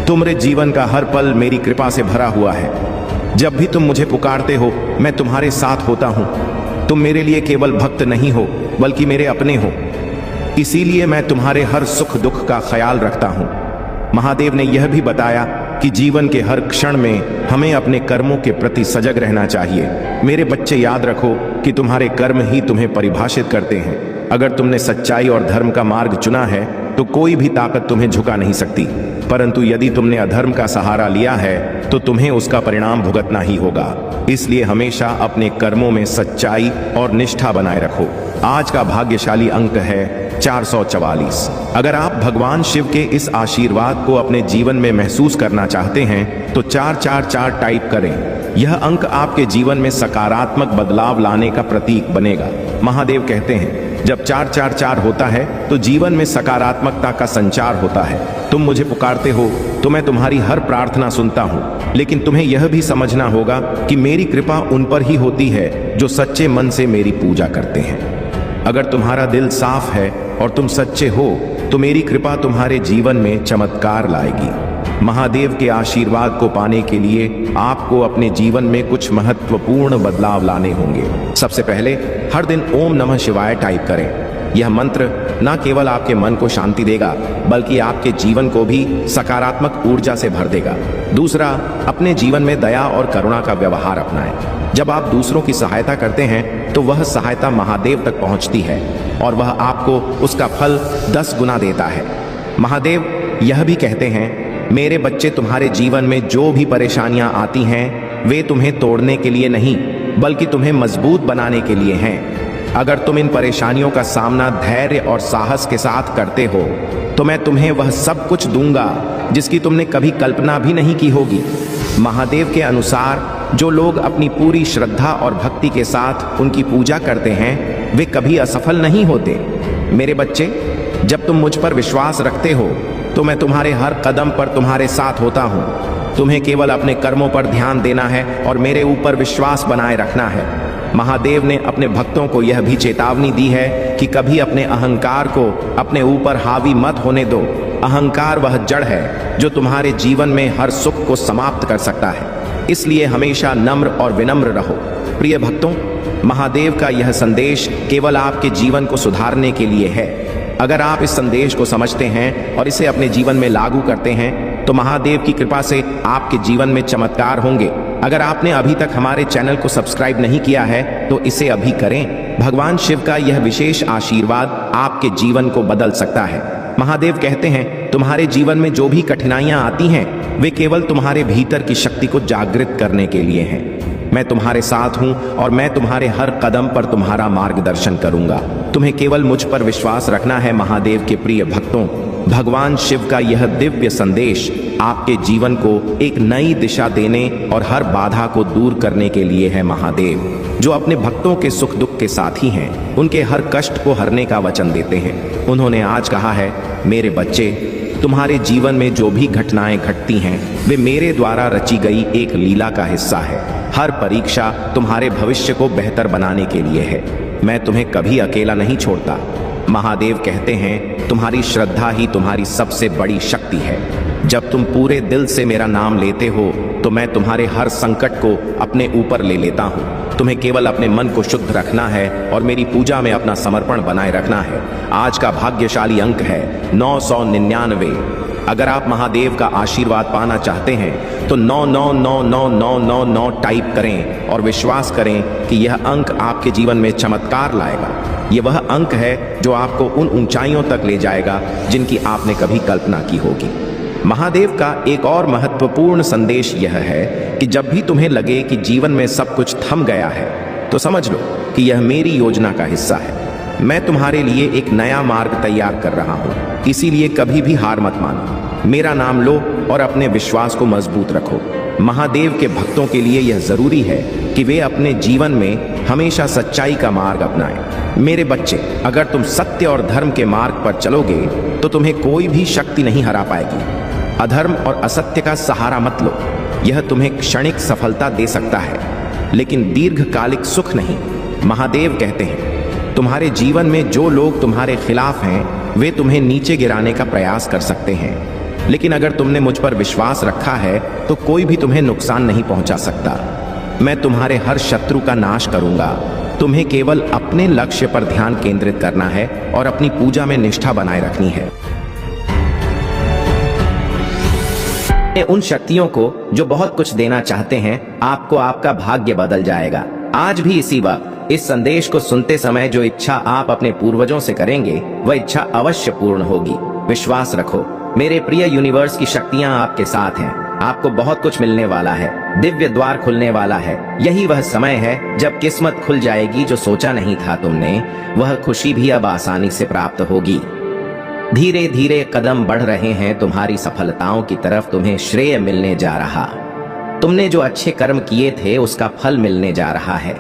तुम्हारे जीवन का हर पल मेरी कृपा से भरा हुआ है। जब भी तुम मुझे पुकारते हो मैं तुम्हारे साथ होता हूं। तुम मेरे लिए केवल भक्त नहीं हो बल्कि मेरे अपने हो। इसीलिए मैं तुम्हारे हर सुख दुख का ख्याल रखता हूं। महादेव ने यह भी बताया कि जीवन के हर क्षण में हमें अपने कर्मों के प्रति सजग रहना चाहिए। मेरे बच्चे, याद रखो कि तुम्हारे कर्म ही तुम्हें परिभाषित करते हैं। अगर तुमने सच्चाई और धर्म का मार्ग चुना है तो कोई भी ताकत तुम्हें झुका नहीं सकती, परंतु यदि तुमने अधर्म का सहारा लिया है तो तुम्हें उसका परिणाम भुगतना ही होगा। इसलिए हमेशा अपने कर्मों में सच्चाई और निष्ठा बनाए रखो। आज का भाग्यशाली अंक है 444। अगर आप भगवान शिव के इस आशीर्वाद को अपने जीवन में महसूस करना चाहते हैं तो 444 टाइप करें। यह अंक आपके जीवन में सकारात्मक बदलाव लाने का प्रतीक बनेगा। महादेव कहते हैं, जब 444 होता है तो जीवन में सकारात्मकता का संचार होता है। तुम मुझे पुकारते हो तो मैं तुम्हारी हर प्रार्थना सुनता हूँ, लेकिन तुम्हें यह भी समझना होगा कि मेरी कृपा उन पर ही होती है जो सच्चे मन से मेरी पूजा करते हैं। अगर तुम्हारा दिल साफ है और तुम सच्चे हो तो मेरी कृपा तुम्हारे जीवन में चमत्कार लाएगी। महादेव के आशीर्वाद को पाने के लिए आपको अपने जीवन में कुछ महत्वपूर्ण बदलाव लाने होंगे। सबसे पहले, हर दिन ओम नमः शिवाय टाइप करें। यह मंत्र न केवल आपके मन को शांति देगा बल्कि आपके जीवन को भी सकारात्मक ऊर्जा से भर देगा। दूसरा, अपने जीवन में दया और करुणा का व्यवहार अपनाएं। जब आप दूसरों की सहायता करते हैं तो वह सहायता महादेव तक पहुंचती है और वह आपको उसका फल 10 गुना देता है। महादेव यह भी कहते हैं, मेरे बच्चे, तुम्हारे जीवन में जो भी परेशानियां आती हैं वे तुम्हें तोड़ने के लिए नहीं बल्कि तुम्हें मजबूत बनाने के लिए हैं। अगर तुम इन परेशानियों का सामना धैर्य और साहस के साथ करते हो तो मैं तुम्हें वह सब कुछ दूंगा जिसकी तुमने कभी कल्पना भी नहीं की होगी। महादेव के अनुसार जो लोग अपनी पूरी श्रद्धा और भक्ति के साथ उनकी पूजा करते हैं वे कभी असफल नहीं होते। मेरे बच्चे, जब तुम मुझ पर विश्वास रखते हो तो मैं तुम्हारे हर कदम पर तुम्हारे साथ होता हूँ। तुम्हें केवल अपने कर्मों पर ध्यान देना है और मेरे ऊपर विश्वास बनाए रखना है। महादेव ने अपने भक्तों को यह भी चेतावनी दी है कि कभी अपने अहंकार को अपने ऊपर हावी मत होने दो। अहंकार वह जड़ है जो तुम्हारे जीवन में हर सुख को समाप्त कर सकता है। इसलिए हमेशा नम्र और विनम्र रहो। प्रिय भक्तों, महादेव का यह संदेश केवल आपके जीवन को सुधारने के लिए है। अगर आप इस संदेश को समझते हैं और इसे अपने जीवन में लागू करते हैं तो महादेव की कृपा से आपके जीवन में चमत्कार होंगे। अगर आपने अभी तक हमारे चैनल को सब्सक्राइब नहीं किया है तो इसे अभी करें। भगवान शिव का यह विशेष आशीर्वाद आपके जीवन को बदल सकता है। महादेव कहते हैं, तुम्हारे जीवन में जो भी कठिनाइयां आती हैं वे केवल तुम्हारे भीतर की शक्ति को जागृत करने के लिए हैं। मैं तुम्हारे साथ हूं और मैं तुम्हारे हर कदम पर तुम्हारा मार्गदर्शन करूंगा। तुम्हें केवल मुझ पर विश्वास रखना है। महादेव के प्रिय भक्तों, भगवान शिव का यह दिव्य संदेश आपके जीवन को एक नई दिशा देने और हर बाधा को दूर करने के लिए है। महादेव जो अपने भक्तों के सुख दुख के साथी हैं, उनके हर कष्ट को हरने का वचन देते हैं। उन्होंने आज कहा है, मेरे बच्चे, तुम्हारे जीवन में जो भी घटनाएं घटती हैं वे मेरे द्वारा रची गई एक लीला का हिस्सा है। हर परीक्षा तुम्हारे भविष्य को बेहतर बनाने के लिए है। मैं तुम्हें कभी अकेला नहीं छोड़ता। महादेव कहते हैं, तुम्हारी श्रद्धा ही तुम्हारी सबसे बड़ी शक्ति है। जब तुम पूरे दिल से मेरा नाम लेते हो तो मैं तुम्हारे हर संकट को अपने ऊपर ले लेता हूँ। तुम्हें केवल अपने मन को शुद्ध रखना है और मेरी पूजा में अपना समर्पण बनाए रखना है। आज का भाग्यशाली अंक है 999। अगर आप महादेव का आशीर्वाद पाना चाहते हैं तो 999999 टाइप करें और विश्वास करें कि यह अंक आपके जीवन में चमत्कार लाएगा। यह वह अंक है जो आपको उन ऊंचाइयों तक ले जाएगा जिनकी आपने कभी कल्पना की होगी। महादेव का एक और महत्वपूर्ण संदेश यह है कि जब भी तुम्हें लगे कि जीवन में सब कुछ थम गया है तो समझ लो कि यह मेरी योजना का हिस्सा है। मैं तुम्हारे लिए एक नया मार्ग तैयार कर रहा हूँ, इसीलिए कभी भी हार मत मानो। मेरा नाम लो और अपने विश्वास को मजबूत रखो। महादेव के भक्तों के लिए यह जरूरी है कि वे अपने जीवन में हमेशा सच्चाई का मार्ग अपनाएं। मेरे बच्चे, अगर तुम सत्य और धर्म के मार्ग पर चलोगे तो तुम्हें कोई भी शक्ति नहीं हरा पाएगी। अधर्म और असत्य का सहारा मत लो। यह तुम्हें क्षणिक सफलता दे सकता है लेकिन दीर्घकालिक सुख नहीं। महादेव कहते हैं, तुम्हारे जीवन में जो लोग तुम्हारे खिलाफ हैं वे तुम्हें नीचे गिराने का प्रयास कर सकते हैं, लेकिन अगर तुमने मुझ पर विश्वास रखा है तो कोई भी तुम्हें नुकसान नहीं पहुंचा सकता। मैं तुम्हारे हर शत्रु का नाश करूंगा। तुम्हें केवल अपने लक्ष्य पर ध्यान केंद्रित करना है और अपनी पूजा में निष्ठा बनाए रखनी है। उन शक्तियों को जो बहुत कुछ देना चाहते हैं, आपको आपका भाग्य बदल जाएगा। आज भी इसी वक्त इस संदेश को सुनते समय जो इच्छा आप अपने पूर्वजों से करेंगे वह इच्छा अवश्य पूर्ण होगी। विश्वास रखो, मेरे प्रिय यूनिवर्स की शक्तियां आपके साथ हैं। आपको बहुत कुछ मिलने वाला है, दिव्य द्वार खुलने वाला है। यही वह समय है जब किस्मत खुल जाएगी। जो सोचा नहीं था तुमने, वह खुशी भी अब आसानी से प्राप्त होगी। धीरे धीरे कदम बढ़ रहे हैं तुम्हारी सफलताओं की तरफ। तुम्हें श्रेय मिलने जा रहा। तुमने जो अच्छे कर्म किए थे उसका फल मिलने जा रहा है।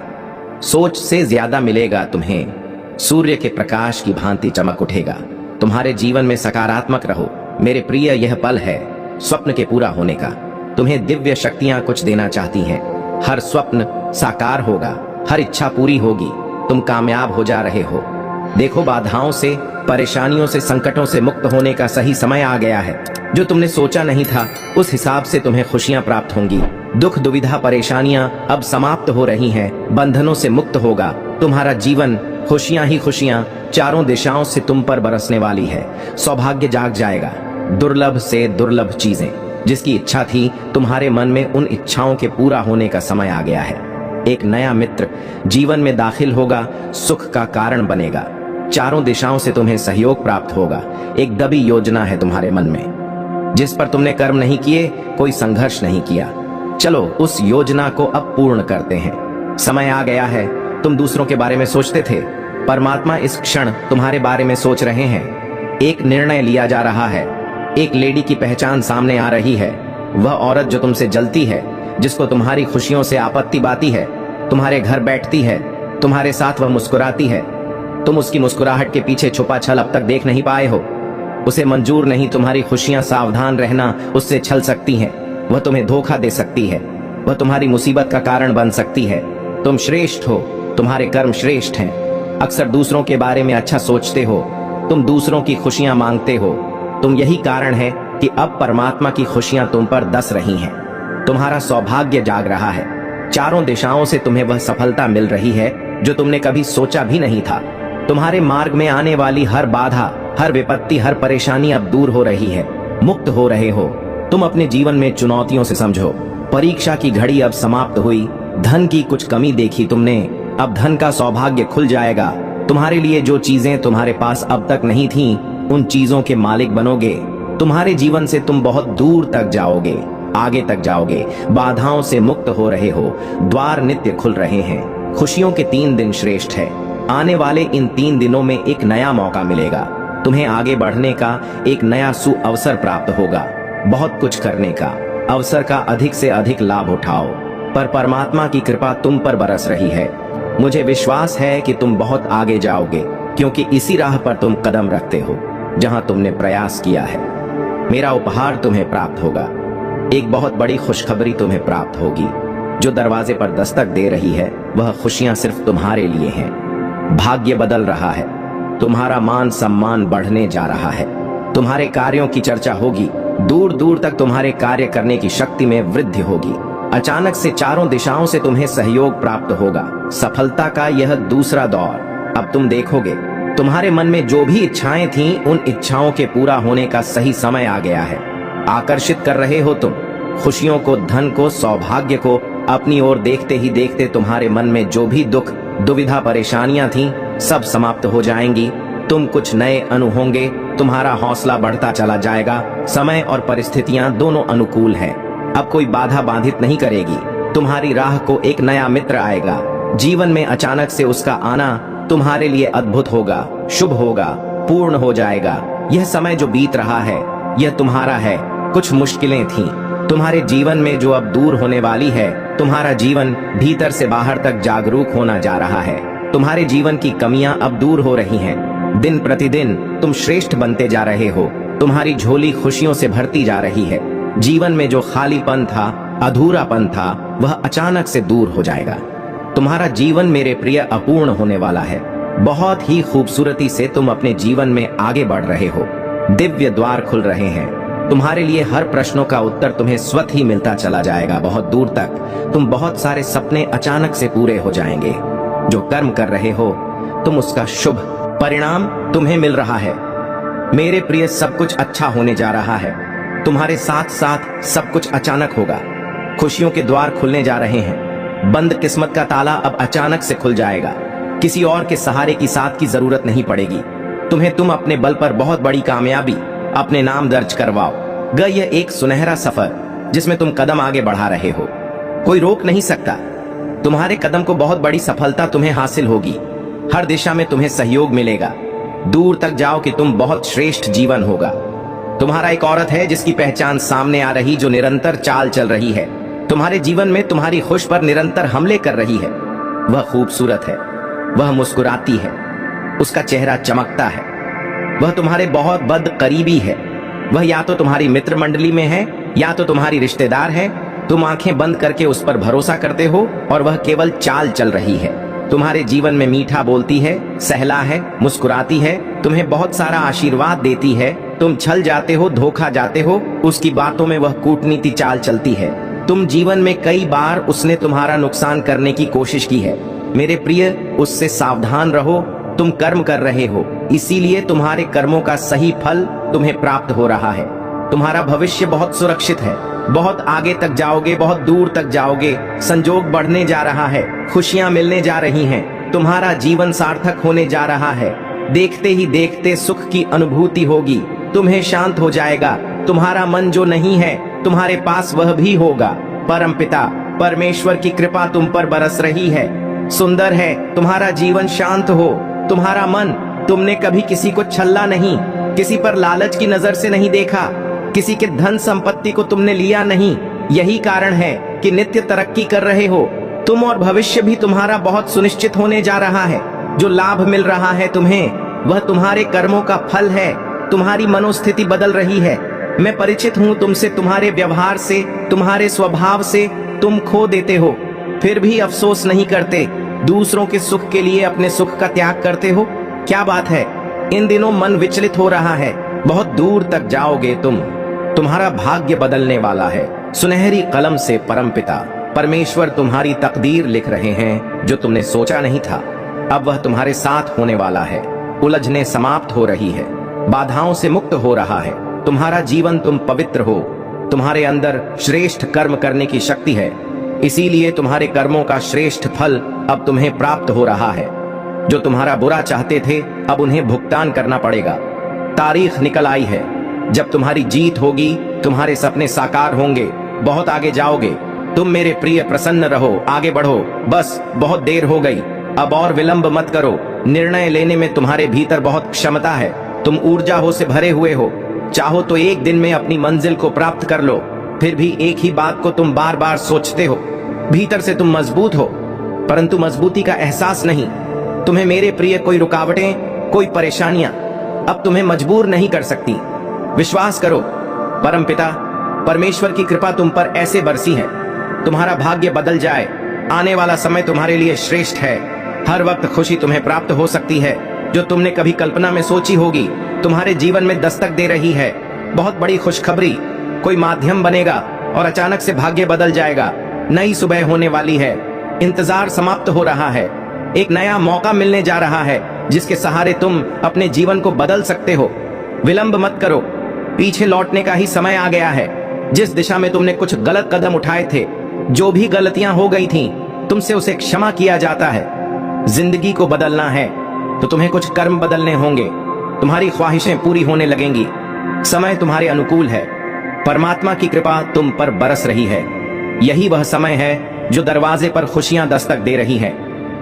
सोच से ज्यादा मिलेगा तुम्हें। सूर्य के प्रकाश की भांति चमक उठेगा। तुम्हारे जीवन में सकारात्मक रहो मेरे प्रिय। यह पल है स्वप्न के पूरा होने का। तुम्हें दिव्य शक्तियां कुछ देना चाहती हैं। हर स्वप्न साकार होगा, हर इच्छा पूरी होगी। तुम कामयाब हो जा रहे हो। देखो, बाधाओं से, परेशानियों से, संकटों से मुक्त होने का सही समय आ गया है। जो तुमने सोचा नहीं था उस हिसाब से तुम्हें खुशियां प्राप्त होंगी। दुख, दुविधा, परेशानियां अब समाप्त हो रही हैं। बंधनों से मुक्त होगा तुम्हारा जीवन। खुशियां ही खुशियां चारों दिशाओं से तुम पर बरसने वाली है। सौभाग्य जाग जाएगा। दुर्लभ से दुर्लभ चीजें जिसकी इच्छा थी, तुम्हारे मन में उन इच्छाओं के पूरा होने का समय आ गया है। एक नया मित्र जीवन में दाखिल होगा, सुख का कारण बनेगा। चारों दिशाओं से तुम्हें सहयोग प्राप्त होगा। एक दबी योजना है तुम्हारे मन में, जिस पर तुमने कर्म नहीं किए, कोई संघर्ष नहीं किया। चलो उस योजना को अब पूर्ण करते हैं। समय आ गया है। तुम दूसरों के बारे में सोचते थे, परमात्मा इस क्षण तुम्हारे बारे में सोच रहे हैं। एक निर्णय लिया जा रहा है। एक लेडी की पहचान सामने आ रही है। वह औरत जो तुमसे जलती है, जिसको तुम्हारी खुशियों से आपत्ति बाती है, तुम्हारे घर बैठती है, तुम्हारे साथ वह मुस्कुराती है। तुम उसकी मुस्कुराहट के पीछे छुपा छल अब तक देख नहीं पाए हो। उसे मंजूर नहीं तुम्हारी खुशियां। सावधान रहना, उससे छल सकती हैं। वह तुम्हें धोखा दे सकती है। वह तुम्हारी मुसीबत का कारण बन सकती है। तुम श्रेष्ठ हो, तुम्हारे कर्म श्रेष्ठ हैं। अक्सर दूसरों के बारे में अच्छा सोचते हो। तुम दूसरों की खुशियां मांगते हो। तुम यही कारण है कि अब परमात्मा की खुशियां तुम पर दस रही हैं। तुम्हारा सौभाग्य जाग रहा है। चारों दिशाओं से तुम्हें वह सफलता मिल रही है जो तुमने कभी सोचा भी नहीं था। तुम्हारे मार्ग में आने वाली हर बाधा, हर विपत्ति, हर परेशानी अब दूर हो रही है। मुक्त हो रहे हो। तुम अपने जीवन में चुनौतियों से समझो। परीक्षा की घड़ी अब समाप्त हुई। धन की कुछ कमी देखी तुमने, अब धन का सौभाग्य खुल जाएगा। तुम्हारे लिए जो चीजें तुम्हारे पास अब तक नहीं थीं, उन चीजों के मालिक बनोगे। तुम्हारे जीवन से तुम बहुत दूर तक जाओगे, आगे तक जाओगे। बाधाओं से मुक्त हो रहे हो। द्वार नित्य खुल रहे हैं। खुशियों के 3 दिन श्रेष्ठ है। आने वाले इन 3 दिनों में एक नया मौका मिलेगा। तुम्हें आगे बढ़ने का एक नया सुअवसर प्राप्त होगा। बहुत कुछ करने का अवसर का अधिक से अधिक लाभ उठाओ। पर परमात्मा की कृपा तुम पर बरस रही है। मुझे विश्वास है कि तुम बहुत आगे जाओगे, क्योंकि इसी राह पर तुम कदम रखते हो जहां तुमने प्रयास किया है। मेरा उपहार तुम्हें प्राप्त होगा। एक बहुत बड़ी खुशखबरी तुम्हें प्राप्त होगी। जो दरवाजे पर दस्तक दे रही है, वह खुशियां सिर्फ तुम्हारे लिए हैं। भाग्य बदल रहा है। तुम्हारा मान सम्मान बढ़ने जा रहा है। तुम्हारे कार्यों की चर्चा होगी। दूर दूर तक तुम्हारे कार्य करने की शक्ति में वृद्धि होगी। अचानक से चारों दिशाओं से तुम्हें सहयोग प्राप्त होगा। सफलता का यह दूसरा दौर अब तुम देखोगे। तुम्हारे मन में जो भी इच्छाएं थीं, उन इच्छाओं के पूरा होने का सही समय आ गया है। आकर्षित कर रहे हो तुम खुशियों को, धन को, सौभाग्य को अपनी ओर। देखते ही देखते तुम्हारे मन में जो भी दुख, दुविधा, परेशानियां थीं, सब समाप्त हो जाएंगी। तुम कुछ नए अनु होंगे। तुम्हारा हौसला बढ़ता चला जाएगा। समय और परिस्थितियां दोनों अनुकूल हैं। अब कोई बाधा बाधित नहीं करेगी। तुम्हारी राह को एक नया मित्र आएगा। जीवन में अचानक से उसका आना तुम्हारे लिए अद्भुत होगा, शुभ होगा, पूर्ण हो जाएगा। यह समय जो बीत रहा है, यह तुम्हारा है। कुछ मुश्किलें थीं तुम्हारे जीवन में जो अब दूर होने वाली है। तुम्हारा जीवन भीतर से बाहर तक जागरूक होना जा रहा है। तुम्हारे जीवन की कमियां अब दूर हो रही हैं। दिन प्रतिदिन तुम श्रेष्ठ बनते जा रहे हो। तुम्हारी झोली खुशियों से भरती जा रही है। जीवन में जो खालीपन था, अधूरापन था, वह अचानक से दूर हो जाएगा। तुम्हारा जीवन मेरे प्रिय अपूर्ण होने वाला है। बहुत ही खूबसूरती से तुम अपने जीवन में आगे बढ़ रहे हो। दिव्य द्वार खुल रहे हैं। तुम्हारे लिए हर प्रश्नों का उत्तर तुम्हें स्वतः ही मिलता चला जाएगा। बहुत दूर तक तुम बहुत सारे सपने अचानक से पूरे हो जाएंगे। जो कर्म कर रहे हो तुम, उसका शुभ परिणाम तुम्हें मिल रहा है। मेरे प्रिय, सब कुछ अच्छा होने जा रहा है। तुम्हारे साथ साथ सब कुछ अचानक होगा। खुशियों के द्वार खुलने जा रहे हैं। बंद किस्मत का ताला अब अचानक से खुल जाएगा। किसी और के सहारे की साथ की जरूरत नहीं पड़ेगी। तुम अपने बल पर बहुत बड़ी कामयाबी अपने नाम दर्ज करवाओ। यह एक सुनहरा सफर जिसमें तुम कदम आगे बढ़ा रहे हो, कोई रोक नहीं सकता। तुम्हारे कदम को बहुत बड़ी सफलता तुम्हें हासिल होगी। हर दिशा में तुम्हें सहयोग मिलेगा। दूर तक जाओ कि तुम बहुत श्रेष्ठ जीवन होगा। तुम्हारा एक औरत है जिसकी पहचान सामने आ रही, जो निरंतर चाल चल रही है। तुम्हारे जीवन में तुम्हारी खुश पर निरंतर हमले कर रही है। वह खूबसूरत है, वह मुस्कुराती है, उसका चेहरा चमकता है। वह तुम्हारे बहुत बद करीबी है। वह या तो तुम्हारी मित्र मंडली में है या तो तुम्हारी रिश्तेदार है। तुम आंखें बंद करके उस पर भरोसा करते हो और वह केवल चाल चल रही है। तुम्हारे जीवन में मीठा बोलती है, सहला है, मुस्कुराती है, तुम्हें बहुत सारा आशीर्वाद देती है। तुम छल जाते हो, धोखा जाते हो, उसकी बातों में वह कूटनीति चाल चलती है। तुम जीवन में कई बार उसने तुम्हारा नुकसान करने की कोशिश की है। मेरे प्रिय, उससे सावधान रहो। तुम कर्म कर रहे हो, इसीलिए तुम्हारे कर्मों का सही फल तुम्हें प्राप्त हो रहा है। तुम्हारा भविष्य बहुत सुरक्षित है। बहुत आगे तक जाओगे, बहुत दूर तक जाओगे। संजोग बढ़ने जा रहा है, खुशियां मिलने जा रही हैं। तुम्हारा जीवन सार्थक होने जा रहा है। देखते ही देखते सुख की अनुभूति होगी। तुम्हें शांत हो जाएगा। तुम्हारा मन जो नहीं है तुम्हारे पास वह भी होगा। परमपिता परमेश्वर की कृपा तुम पर बरस रही है। सुंदर है तुम्हारा जीवन। शांत हो तुम्हारा मन। तुमने कभी किसी को छल्ला नहीं, किसी पर लालच की नजर से नहीं देखा, किसी के धन संपत्ति को तुमने लिया नहीं। यही कारण है कि नित्य तरक्की कर रहे हो तुम, और भविष्य भी तुम्हारा बहुत सुनिश्चित होने जा रहा है। जो लाभ मिल रहा है तुम्हें, वह तुम्हारे कर्मों का फल है। तुम्हारी मनोस्थिति बदल रही है। मैं परिचित हूँ तुमसे, तुम्हारे व्यवहार से, तुम्हारे स्वभाव से। तुम खो देते हो फिर भी अफसोस नहीं करते। दूसरों के सुख के लिए अपने सुख का त्याग करते हो। क्या बात है, इन दिनों मन विचलित हो रहा है। बहुत दूर तक जाओगे तुम। तुम्हारा भाग्य बदलने वाला है। सुनहरी कलम से परमपिता परमेश्वर तुम्हारी तकदीर लिख रहे हैं। जो तुमने सोचा नहीं था, अब वह तुम्हारे साथ होने वाला है। उलझने समाप्त हो रही है, बाधाओं से मुक्त हो रहा है तुम्हारा जीवन। तुम पवित्र हो। तुम्हारे अंदर श्रेष्ठ कर्म करने की शक्ति है, इसीलिए तुम्हारे कर्मों का श्रेष्ठ फल अब तुम्हें प्राप्त हो रहा है। जो तुम्हारा बुरा चाहते थे, अब उन्हें भुगतान करना पड़ेगा। तारीख निकल आई है जब तुम्हारी जीत होगी। तुम्हारे सपने साकार होंगे। बहुत आगे जाओगे तुम। मेरे प्रिय, प्रसन्न रहो, आगे बढ़ो। बस बहुत देर हो गई, अब और विलंब मत करो। निर्णय लेने में तुम्हारे भीतर बहुत क्षमता है। तुम ऊर्जा से भरे हुए हो। चाहो तो एक दिन में अपनी मंजिल को प्राप्त कर लो। फिर भी एक ही बात को तुम बार बार सोचते हो। भीतर से तुम मजबूत हो, परंतु मजबूती का एहसास नहीं। तुम्हें मेरे प्रिय कोई रुकावटें, कोई परेशानियां अब तुम्हें मजबूर नहीं कर सकती। विश्वास करो, परमपिता परमेश्वर की कृपा तुम पर ऐसे बरसी है, तुम्हारा भाग्य बदल जाए। आने वाला समय तुम्हारे लिए श्रेष्ठ है। हर वक्त खुशी तुम्हें प्राप्त हो सकती है। जो तुमने कभी कल्पना में सोची होगी, तुम्हारे जीवन में दस्तक दे रही है। बहुत बड़ी खुशखबरी, कोई माध्यम बनेगा और अचानक से भाग्य बदल जाएगा। नई सुबह होने वाली है। इंतजार समाप्त हो रहा है। एक नया मौका मिलने जा रहा है जिसके सहारे तुम अपने जीवन को बदल सकते हो। विलंब मत करो, पीछे लौटने का ही समय आ गया है। जिस दिशा में तुमने कुछ गलत कदम उठाए थे, जो भी गलतियां हो गई थीं, तुमसे उसे क्षमा किया जाता है। जिंदगी को बदलना है तो तुम्हें कुछ कर्म बदलने होंगे। तुम्हारी ख्वाहिशें पूरी होने लगेंगी। समय तुम्हारे अनुकूल है। परमात्मा की कृपा तुम पर बरस रही है। यही वह समय है जो दरवाजे पर खुशियां दस्तक दे रही है।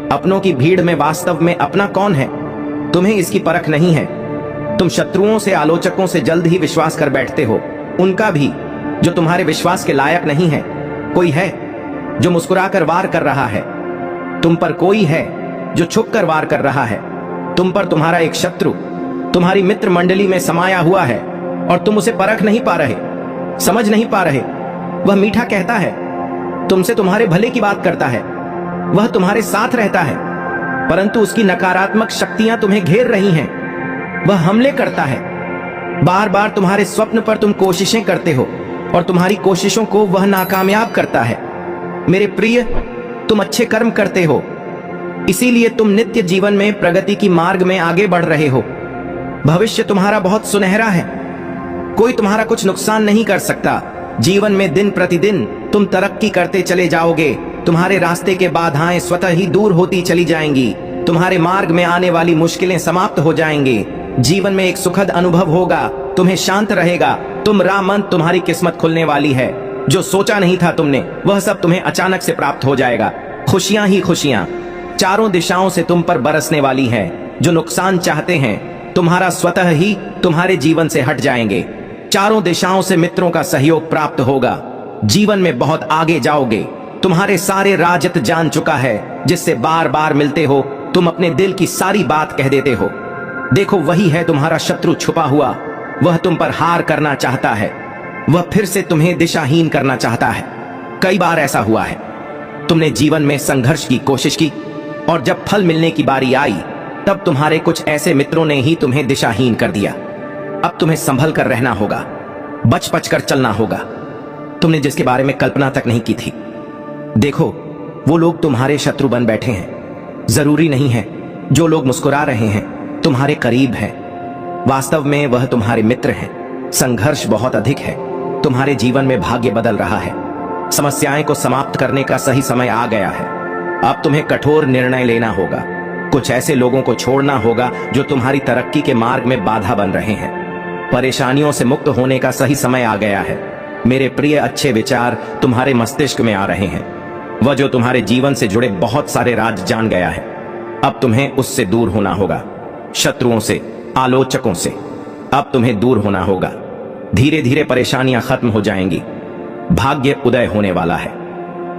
अपनों की भीड़ में वास्तव में अपना कौन है, तुम्हें इसकी परख नहीं है। तुम शत्रुओं से, आलोचकों से जल्द ही विश्वास कर बैठते हो, उनका भी जो तुम्हारे विश्वास के लायक नहीं है। कोई है जो मुस्कुराकर वार कर रहा है तुम पर, कोई है जो छुप कर वार कर रहा है तुम पर। तुम्हारा एक शत्रु तुम्हारी मित्र मंडली में समाया हुआ है और तुम उसे परख नहीं पा रहे, समझ नहीं पा रहे। वह मीठा कहता है, तुमसे तुम्हारे भले की बात करता है, वह तुम्हारे साथ रहता है, परंतु उसकी नकारात्मक शक्तियां तुम्हें घेर रही हैं। वह हमले करता है। बार बार तुम्हारे स्वप्न पर तुम कोशिशें करते हो और तुम्हारी कोशिशों को वह नाकामयाब करता है। मेरे प्रिय, तुम अच्छे कर्म करते हो, इसीलिए तुम नित्य जीवन में प्रगति की मार्ग में आगे बढ़ रहे हो। भविष्य तुम्हारा बहुत सुनहरा है। कोई तुम्हारा कुछ नुकसान नहीं कर सकता। जीवन में दिन प्रतिदिन तुम तरक्की करते चले जाओगे। तुम्हारे रास्ते के बाधाएं स्वतः ही दूर होती चली जाएंगी। तुम्हारे मार्ग में आने वाली मुश्किलें समाप्त हो जाएंगी। जीवन में एक सुखद अनुभव होगा। तुम्हें शांत रहेगा। तुम रामंत, तुम्हारी किस्मत खुलने वाली है। जो सोचा नहीं था तुमने, वह सब तुम्हें अचानक से प्राप्त हो जाएगा। खुशियां ही खुशियां चारों दिशाओं से तुम पर बरसने वाली है। जो नुकसान चाहते हैं तुम्हारा स्वतः ही तुम्हारे जीवन से हट जाएंगे। चारों दिशाओं से मित्रों का सहयोग प्राप्त होगा। जीवन में बहुत आगे जाओगे। तुम्हारे सारे राजत जान चुका है। जिससे बार बार मिलते हो तुम अपने दिल की सारी बात कह देते हो। देखो, वही है तुम्हारा शत्रु छुपा हुआ। वह तुम पर हार करना चाहता है। वह फिर से तुम्हें दिशाहीन करना चाहता है। कई बार ऐसा हुआ है। तुमने जीवन में संघर्ष की कोशिश की और जब फल मिलने की बारी आई तब तुम्हारे कुछ ऐसे मित्रों ने ही तुम्हें दिशाहीन कर दिया। अब तुम्हें संभल कर रहना होगा। बच बच कर चलना होगा। तुमने जिसके बारे में कल्पना तक नहीं की थी। देखो, वो लोग तुम्हारे शत्रु बन बैठे हैं। जरूरी नहीं है जो लोग मुस्कुरा रहे हैं तुम्हारे करीब हैं। वास्तव में वह तुम्हारे मित्र हैं। संघर्ष बहुत अधिक है। तुम्हारे जीवन में भाग्य बदल रहा है। समस्याएं को समाप्त करने का सही समय आ गया है। अब तुम्हें कठोर निर्णय लेना होगा। कुछ ऐसे लोगों को छोड़ना होगा जो तुम्हारी तरक्की के मार्ग में बाधा बन रहे हैं। परेशानियों से मुक्त होने का सही समय आ गया है। मेरे प्रिय, अच्छे विचार तुम्हारे मस्तिष्क में आ रहे हैं। वह जो तुम्हारे जीवन से जुड़े बहुत सारे राज जान गया है। अब तुम्हें उससे दूर होना होगा। शत्रुओं से, आलोचकों से अब तुम्हें दूर होना होगा। धीरे धीरे परेशानियां खत्म हो जाएंगी। भाग्य उदय होने वाला है।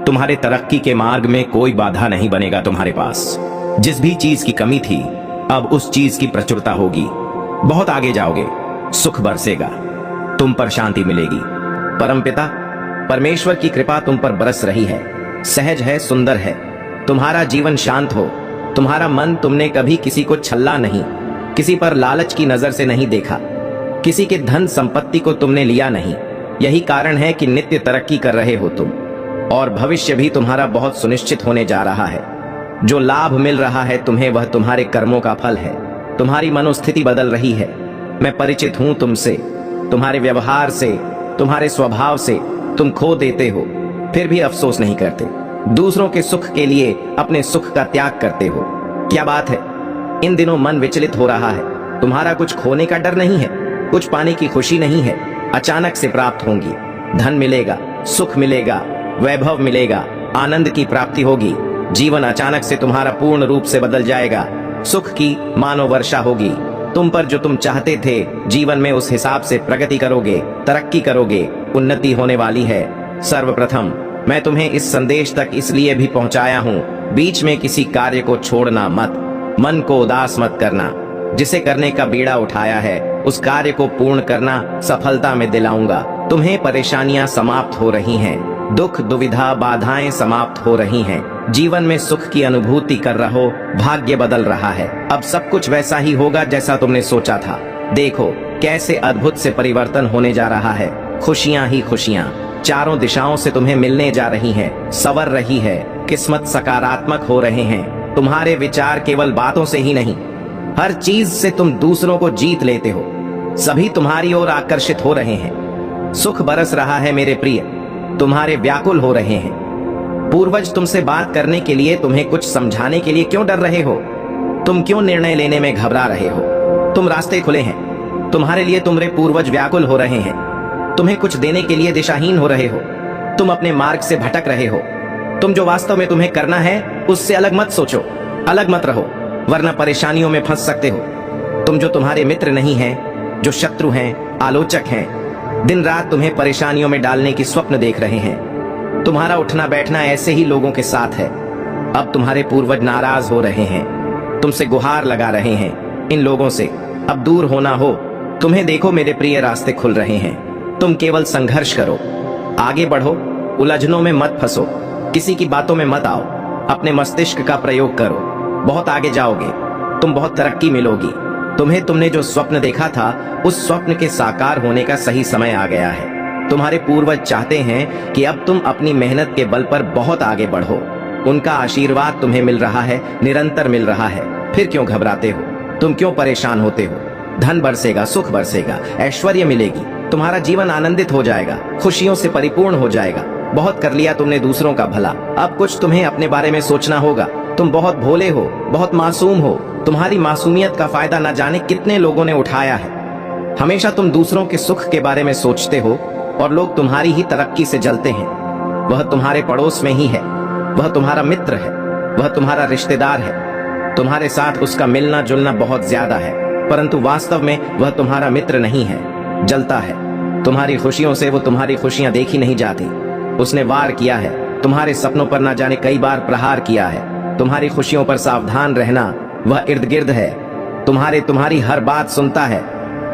तुम्हारे तरक्की के मार्ग में कोई बाधा नहीं बनेगा तुम्हारे पास। जिस भी चीज की कमी थी अब उस चीज की प्रचुरता होगी। बहुत आगे जाओगे। सुख बरसेगा। तुम पर शांति मिलेगी। परमपिता परमेश्वर की कृपा तुम पर बरस रही है। सहज है, सुंदर है। तुम्हारा जीवन शांत हो। तुम्हारा मन, तुमने कभी किसी को छल्ला नहीं, किसी पर लालच की नजर से नहीं देखा। किसी के धन संपत्ति को तुमने लिया नहीं। यही कारण है कि नित्य तरक्की कर रहे हो तुम। और भविष्य भी तुम्हारा बहुत सुनिश्चित होने जा रहा है। जो लाभ मिल रहा है तुम्हें, वह तुम्हारे कर्मों का फल है। तुम्हारी मनोस्थिति बदल रही है। मैं परिचित हूं तुमसे, तुम्हारे व्यवहार से, तुम्हारे स्वभाव से। तुम खो देते हो फिर भी अफसोस नहीं करते। दूसरों के सुख के लिए अपने सुख का त्याग करते हो। क्या बात है, इन दिनों मन विचलित हो रहा है। तुम्हारा कुछ खोने का डर नहीं है, कुछ पाने की खुशी नहीं है। अचानक से प्राप्त होंगी। धन मिलेगा, सुख मिलेगा, वैभव मिलेगा, आनंद की प्राप्ति होगी। जीवन अचानक से तुम्हारा पूर्ण रूप से बदल जाएगा। सुख की मानो वर्षा होगी तुम पर। जो तुम चाहते थे जीवन में, उस हिसाब से प्रगति करोगे, तरक्की करोगे, उन्नति होने वाली है। सर्वप्रथम मैं तुम्हें इस संदेश तक इसलिए भी पहुंचाया हूं, बीच में किसी कार्य को छोड़ना मत। मन को उदास मत करना। जिसे करने का बीड़ा उठाया है उस कार्य को पूर्ण करना सफलता में दिलाऊंगा। तुम्हें परेशानियां समाप्त हो रही हैं। दुख, दुविधा, बाधाएं समाप्त हो रही हैं। जीवन में सुख की अनुभूति कर रहो। भाग्य बदल रहा है। अब सब कुछ वैसा ही होगा जैसा तुमने सोचा था। देखो कैसे अद्भुत से परिवर्तन होने जा रहा है। खुशियां ही खुशियां चारों दिशाओं से तुम्हें मिलने जा रही हैं। संवर रही है। किस्मत सकारात्मक हो रहे हैं। तुम्हारे विचार केवल बातों से ही नहीं, हर चीज से तुम दूसरों को जीत लेते हो। सभी तुम्हारी ओर आकर्षित हो रहे हैं। सुख बरस रहा है मेरे प्रिय। तुम्हारे व्याकुल हो रहे हैं। पूर्वज तुमसे बात करने के लिए, तुम्हें कुछ समझाने के लिए क्यों डर रहे हो? तुम क्यों निर्णय लेने में घबरा रहे हो? तुम रास्ते खुले हैं। तुम्हारे लिए तुम्हारे पूर्वज व्याकुल हो रहे हैं। तुम्हें कुछ देने के लिए दिशाहीन हो रहे हो। तुम अपने मार्ग से भटक रहे हो। तुम जो वास्तव में तुम्हें करना है उससे अलग मत सोचो, अलग मत रहो, वरना परेशानियों में फंस सकते हो। तुम जो तुम्हारे मित्र नहीं हैं, जो शत्रु हैं, आलोचक हैं, दिन रात तुम्हें परेशानियों में डालने की स्वप्न देख रहे हैं। तुम्हारा उठना बैठना ऐसे ही लोगों के साथ है। अब तुम्हारे पूर्वज नाराज हो रहे हैं, तुमसे गुहार लगा रहे हैं। इन लोगों से अब दूर होना हो। तुम्हें देखो मेरे प्रिय, रास्ते खुल रहे हैं। तुम केवल संघर्ष करो, आगे बढ़ो, उलझनों में मत फंसो, किसी की बातों में मत आओ। अपने मस्तिष्क का प्रयोग करो। बहुत आगे जाओगे। तुम बहुत तरक्की मिलोगी। तुमने जो स्वप्न देखा था उस स्वप्न के साकार होने का सही समय आ गया है। तुम्हारे पूर्वज चाहते हैं कि अब तुम अपनी मेहनत के बल पर बहुत आगे बढ़ो। उनका आशीर्वाद तुम्हें मिल रहा है, निरंतर मिल रहा है। फिर क्यों घबराते हो? तुम क्यों परेशान होते हो? धन बरसेगा, सुख बरसेगा, ऐश्वर्य मिलेगी। तुम्हारा जीवन आनंदित हो जाएगा, खुशियों से परिपूर्ण हो जाएगा। बहुत कर लिया तुमने दूसरों का भला, अब कुछ तुम्हें अपने बारे में सोचना होगा। तुम बहुत भोले हो, बहुत मासूम हो। तुम्हारी मासूमियत का फायदा न जाने कितने लोगों ने उठाया है। हमेशा तुम दूसरों के सुख के बारे में सोचते हो और लोग तुम्हारी ही तरक्की से जलते हैं। वह तुम्हारे पड़ोस में ही है, वह तुम्हारा मित्र है, वह तुम्हारा रिश्तेदार है। तुम्हारे साथ उसका मिलना जुलना बहुत ज्यादा है, परंतु वास्तव में वह तुम्हारा मित्र नहीं है, जलता है। तुम्हारी खुशियों से वो तुम्हारी खुशियां देखी नहीं जाती। उसने वार किया है, तुम्हारे सपनों पर न जाने कई बार प्रहार किया है। तुम्हारी खुशियों पर सावधान रहना, वह इर्द गिर्द है। तुम्हारी हर बात सुनता है।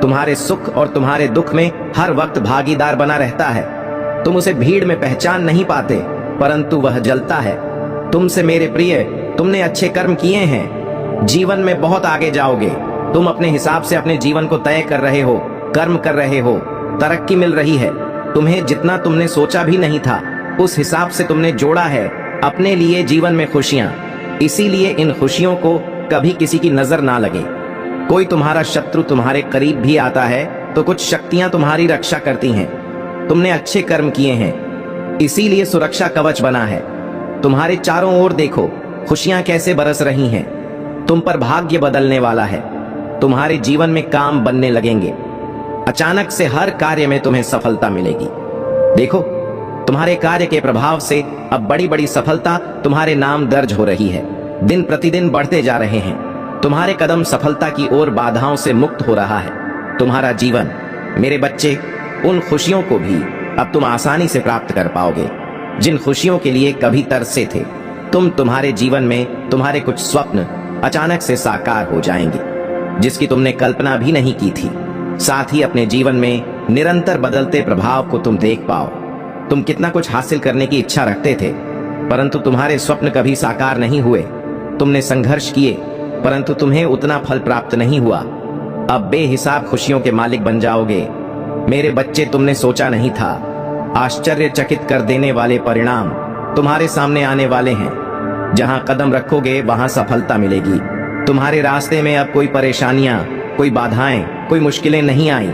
तुम्हारे सुख और तुम्हारे दुख में हर वक्त भागीदार बना रहता है। तुम उसे भीड़ में पहचान नहीं पाते, परंतु वह जलता है। तुमसे मेरे प्रिय, तुमने अच्छे कर्म किए हैं, जीवन में बहुत आगे जाओगे। तुम अपने हिसाब से अपने जीवन को तय कर रहे हो, कर्म कर रहे हो, तरक्की मिल रही है। तुम्हें जितना तुमने सोचा भी नहीं था, उस हिसाब से तुमने जोड़ा है अपने लिए जीवन में खुशियां। इसीलिए इन खुशियों को कभी किसी की नजर ना लगे। कोई तुम्हारा शत्रु तुम्हारे करीब भी आता है तो कुछ शक्तियां तुम्हारी रक्षा करती हैं। तुमने अच्छे कर्म किए हैं, इसीलिए सुरक्षा कवच बना है। तुम्हारे चारों ओर देखो, खुशियां कैसे बरस रही हैं। तुम पर भाग्य बदलने वाला है। तुम्हारे जीवन में काम बनने लगेंगे। अचानक से हर कार्य में तुम्हें सफलता मिलेगी। देखो, तुम्हारे कार्य के प्रभाव से अब बड़ी बड़ी सफलता तुम्हारे नाम दर्ज हो रही है। दिन प्रतिदिन बढ़ते जा रहे हैं। तुम्हारे कदम सफलता की ओर बाधाओं से मुक्त हो रहा है। तुम्हारा जीवन, मेरे बच्चे, उन खुशियों को भी अब तुम आसानी से प्राप्त कर पाओगे जिन खुशियों के लिए कभी तरसे थे। तुम्हारे जीवन में तुम्हारे कुछ स्वप्न अचानक से साकार हो जाएंगे जिसकी तुमने कल्पना भी नहीं की थी। साथ ही अपने जीवन में निरंतर बदलते प्रभाव को तुम देख पाओ। तुम कितना कुछ हासिल करने की इच्छा रखते थे, परंतु तुम्हारे स्वप्न कभी साकार नहीं हुए। तुमने संघर्ष किए, परंतु तुम्हें उतना फल प्राप्त नहीं हुआ। अब बेहिसाब खुशियों के मालिक बन जाओगे। मेरे बच्चे, तुमने सोचा नहीं था, आश्चर्यचकित कर देने वाले परिणाम तुम्हारे सामने आने वाले हैं। जहां कदम रखोगे वहां सफलता मिलेगी। तुम्हारे रास्ते में अब कोई परेशानियां, कोई बाधाएं, कोई मुश्किलें नहीं आई।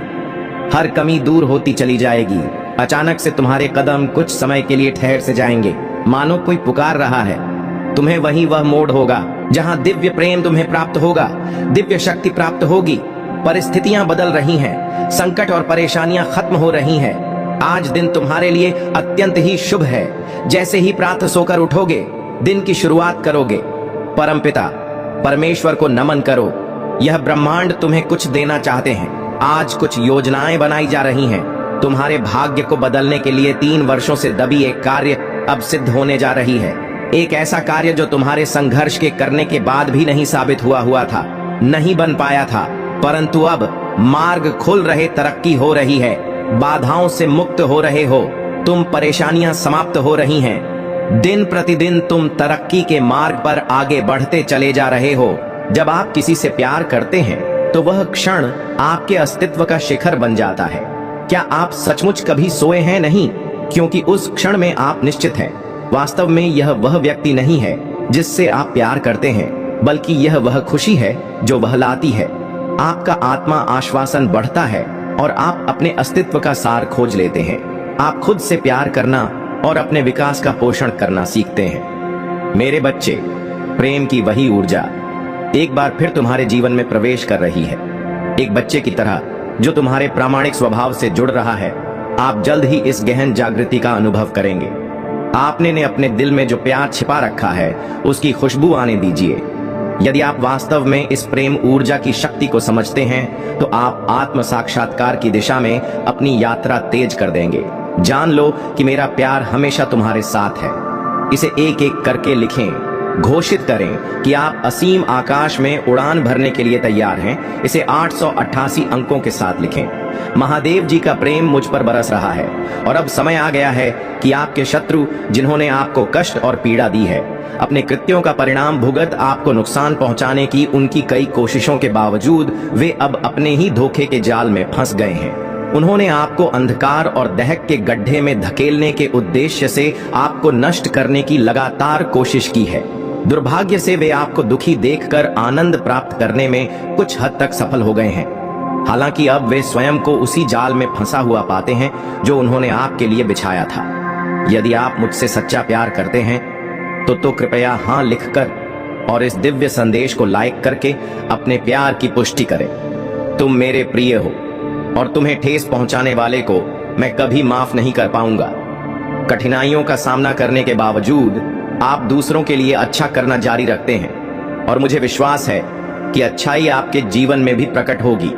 हर कमी दूर होती चली जाएगी। अचानक से तुम्हारे कदम कुछ समय के लिए ठहर से जाएंगे, मानो कोई पुकार रहा है। तुम्हें वह मोड़ होगा जहां दिव्य प्रेम तुम्हें प्राप्त होगा, दिव्य शक्ति प्राप्त होगी। परिस्थितियां बदल रही हैं, संकट और परेशानियां खत्म हो रही हैं। आज दिन तुम्हारे लिए अत्यंत ही शुभ है। जैसे ही प्रातः सोकर उठोगे, दिन की शुरुआत करोगे, परमपिता परमेश्वर को नमन करो। यह ब्रह्मांड तुम्हें कुछ देना चाहते हैं। आज कुछ योजनाएं बनाई जा रही हैं। तुम्हारे भाग्य को बदलने के लिए 3 वर्षों से दबी एक कार्य अब सिद्ध होने जा रही है। एक ऐसा कार्य जो तुम्हारे संघर्ष के करने के बाद भी नहीं साबित हुआ था, नहीं बन पाया था, परंतु अब मार्ग खुल रहे, तरक्की हो रही है, बाधाओं से मुक्त हो रहे हो, तुम परेशानियां समाप्त हो रही हैं। दिन प्रतिदिन तुम तरक्की के मार्ग पर आगे बढ़ते चले जा रहे हो। जब आप किसी से प्यार करते हैं तो वह क्षण आपके अस्तित्व का शिखर बन जाता है। क्या आप सचमुच कभी सोए हैं? नहीं, क्योंकि उस क्षण में आप निश्चित हैं। वास्तव में यह वह व्यक्ति नहीं है जिससे आप प्यार करते हैं, बल्कि यह वह खुशी है जो वह लाती है। आपका आत्मा आश्वासन बढ़ता है और आप अपने अस्तित्व का सार खोज लेते हैं। आप खुद से प्यार करना और अपने विकास का पोषण करना सीखते हैं। मेरे बच्चे, प्रेम की वही ऊर्जा एक बार फिर तुम्हारे जीवन में प्रवेश कर रही है। एक बच्चे की तरह जो तुम्हारे प्रामाणिक स्वभाव से जुड़ रहा है। आप जल्द ही इस गहन जागृति का अनुभव करेंगे। आपने अपने दिल में जो प्यार छिपा रखा है उसकी खुशबू आने दीजिए। यदि आप वास्तव में इस प्रेम ऊर्जा की शक्ति को समझते हैं तो आप आत्म साक्षात्कार की दिशा में अपनी यात्रा तेज कर देंगे। जान लो कि मेरा प्यार हमेशा तुम्हारे साथ है। इसे एक एक करके लिखें, घोषित करें कि आप असीम आकाश में उड़ान भरने के लिए तैयार हैं। इसे 888 अंकों के साथ लिखें। महादेव जी का प्रेम मुझ पर बरस रहा है और अब समय आ गया है कि आपके शत्रु, जिन्होंने आपको कष्ट और पीड़ा दी है, अपने कृत्यों का परिणाम भुगत आपको नुकसान पहुंचाने की उनकी कई कोशिशों के बावजूद वे अब अपने ही धोखे के जाल में फंस गए हैं। उन्होंने आपको अंधकार और दहक के गड्ढे में धकेलने के उद्देश्य से आपको नष्ट करने की लगातार कोशिश की है। दुर्भाग्य से वे आपको दुखी देखकर आनंद प्राप्त करने में कुछ हद तक सफल हो गए हैं। हालांकि अब वे स्वयं को उसी जाल में फंसा हुआ पाते हैं जो उन्होंने आपके लिए बिछाया था। यदि आप मुझसे सच्चा प्यार करते हैं तो कृपया हाँ लिखकर और इस दिव्य संदेश को लाइक करके अपने प्यार की पुष्टि करें। तुम मेरे प्रिय हो और तुम्हें ठेस पहुंचाने वाले को मैं कभी माफ नहीं कर पाऊंगा। कठिनाइयों का सामना करने के बावजूद आप दूसरों के लिए अच्छा करना जारी रखते हैं और मुझे विश्वास है कि अच्छाई आपके जीवन में भी प्रकट होगी।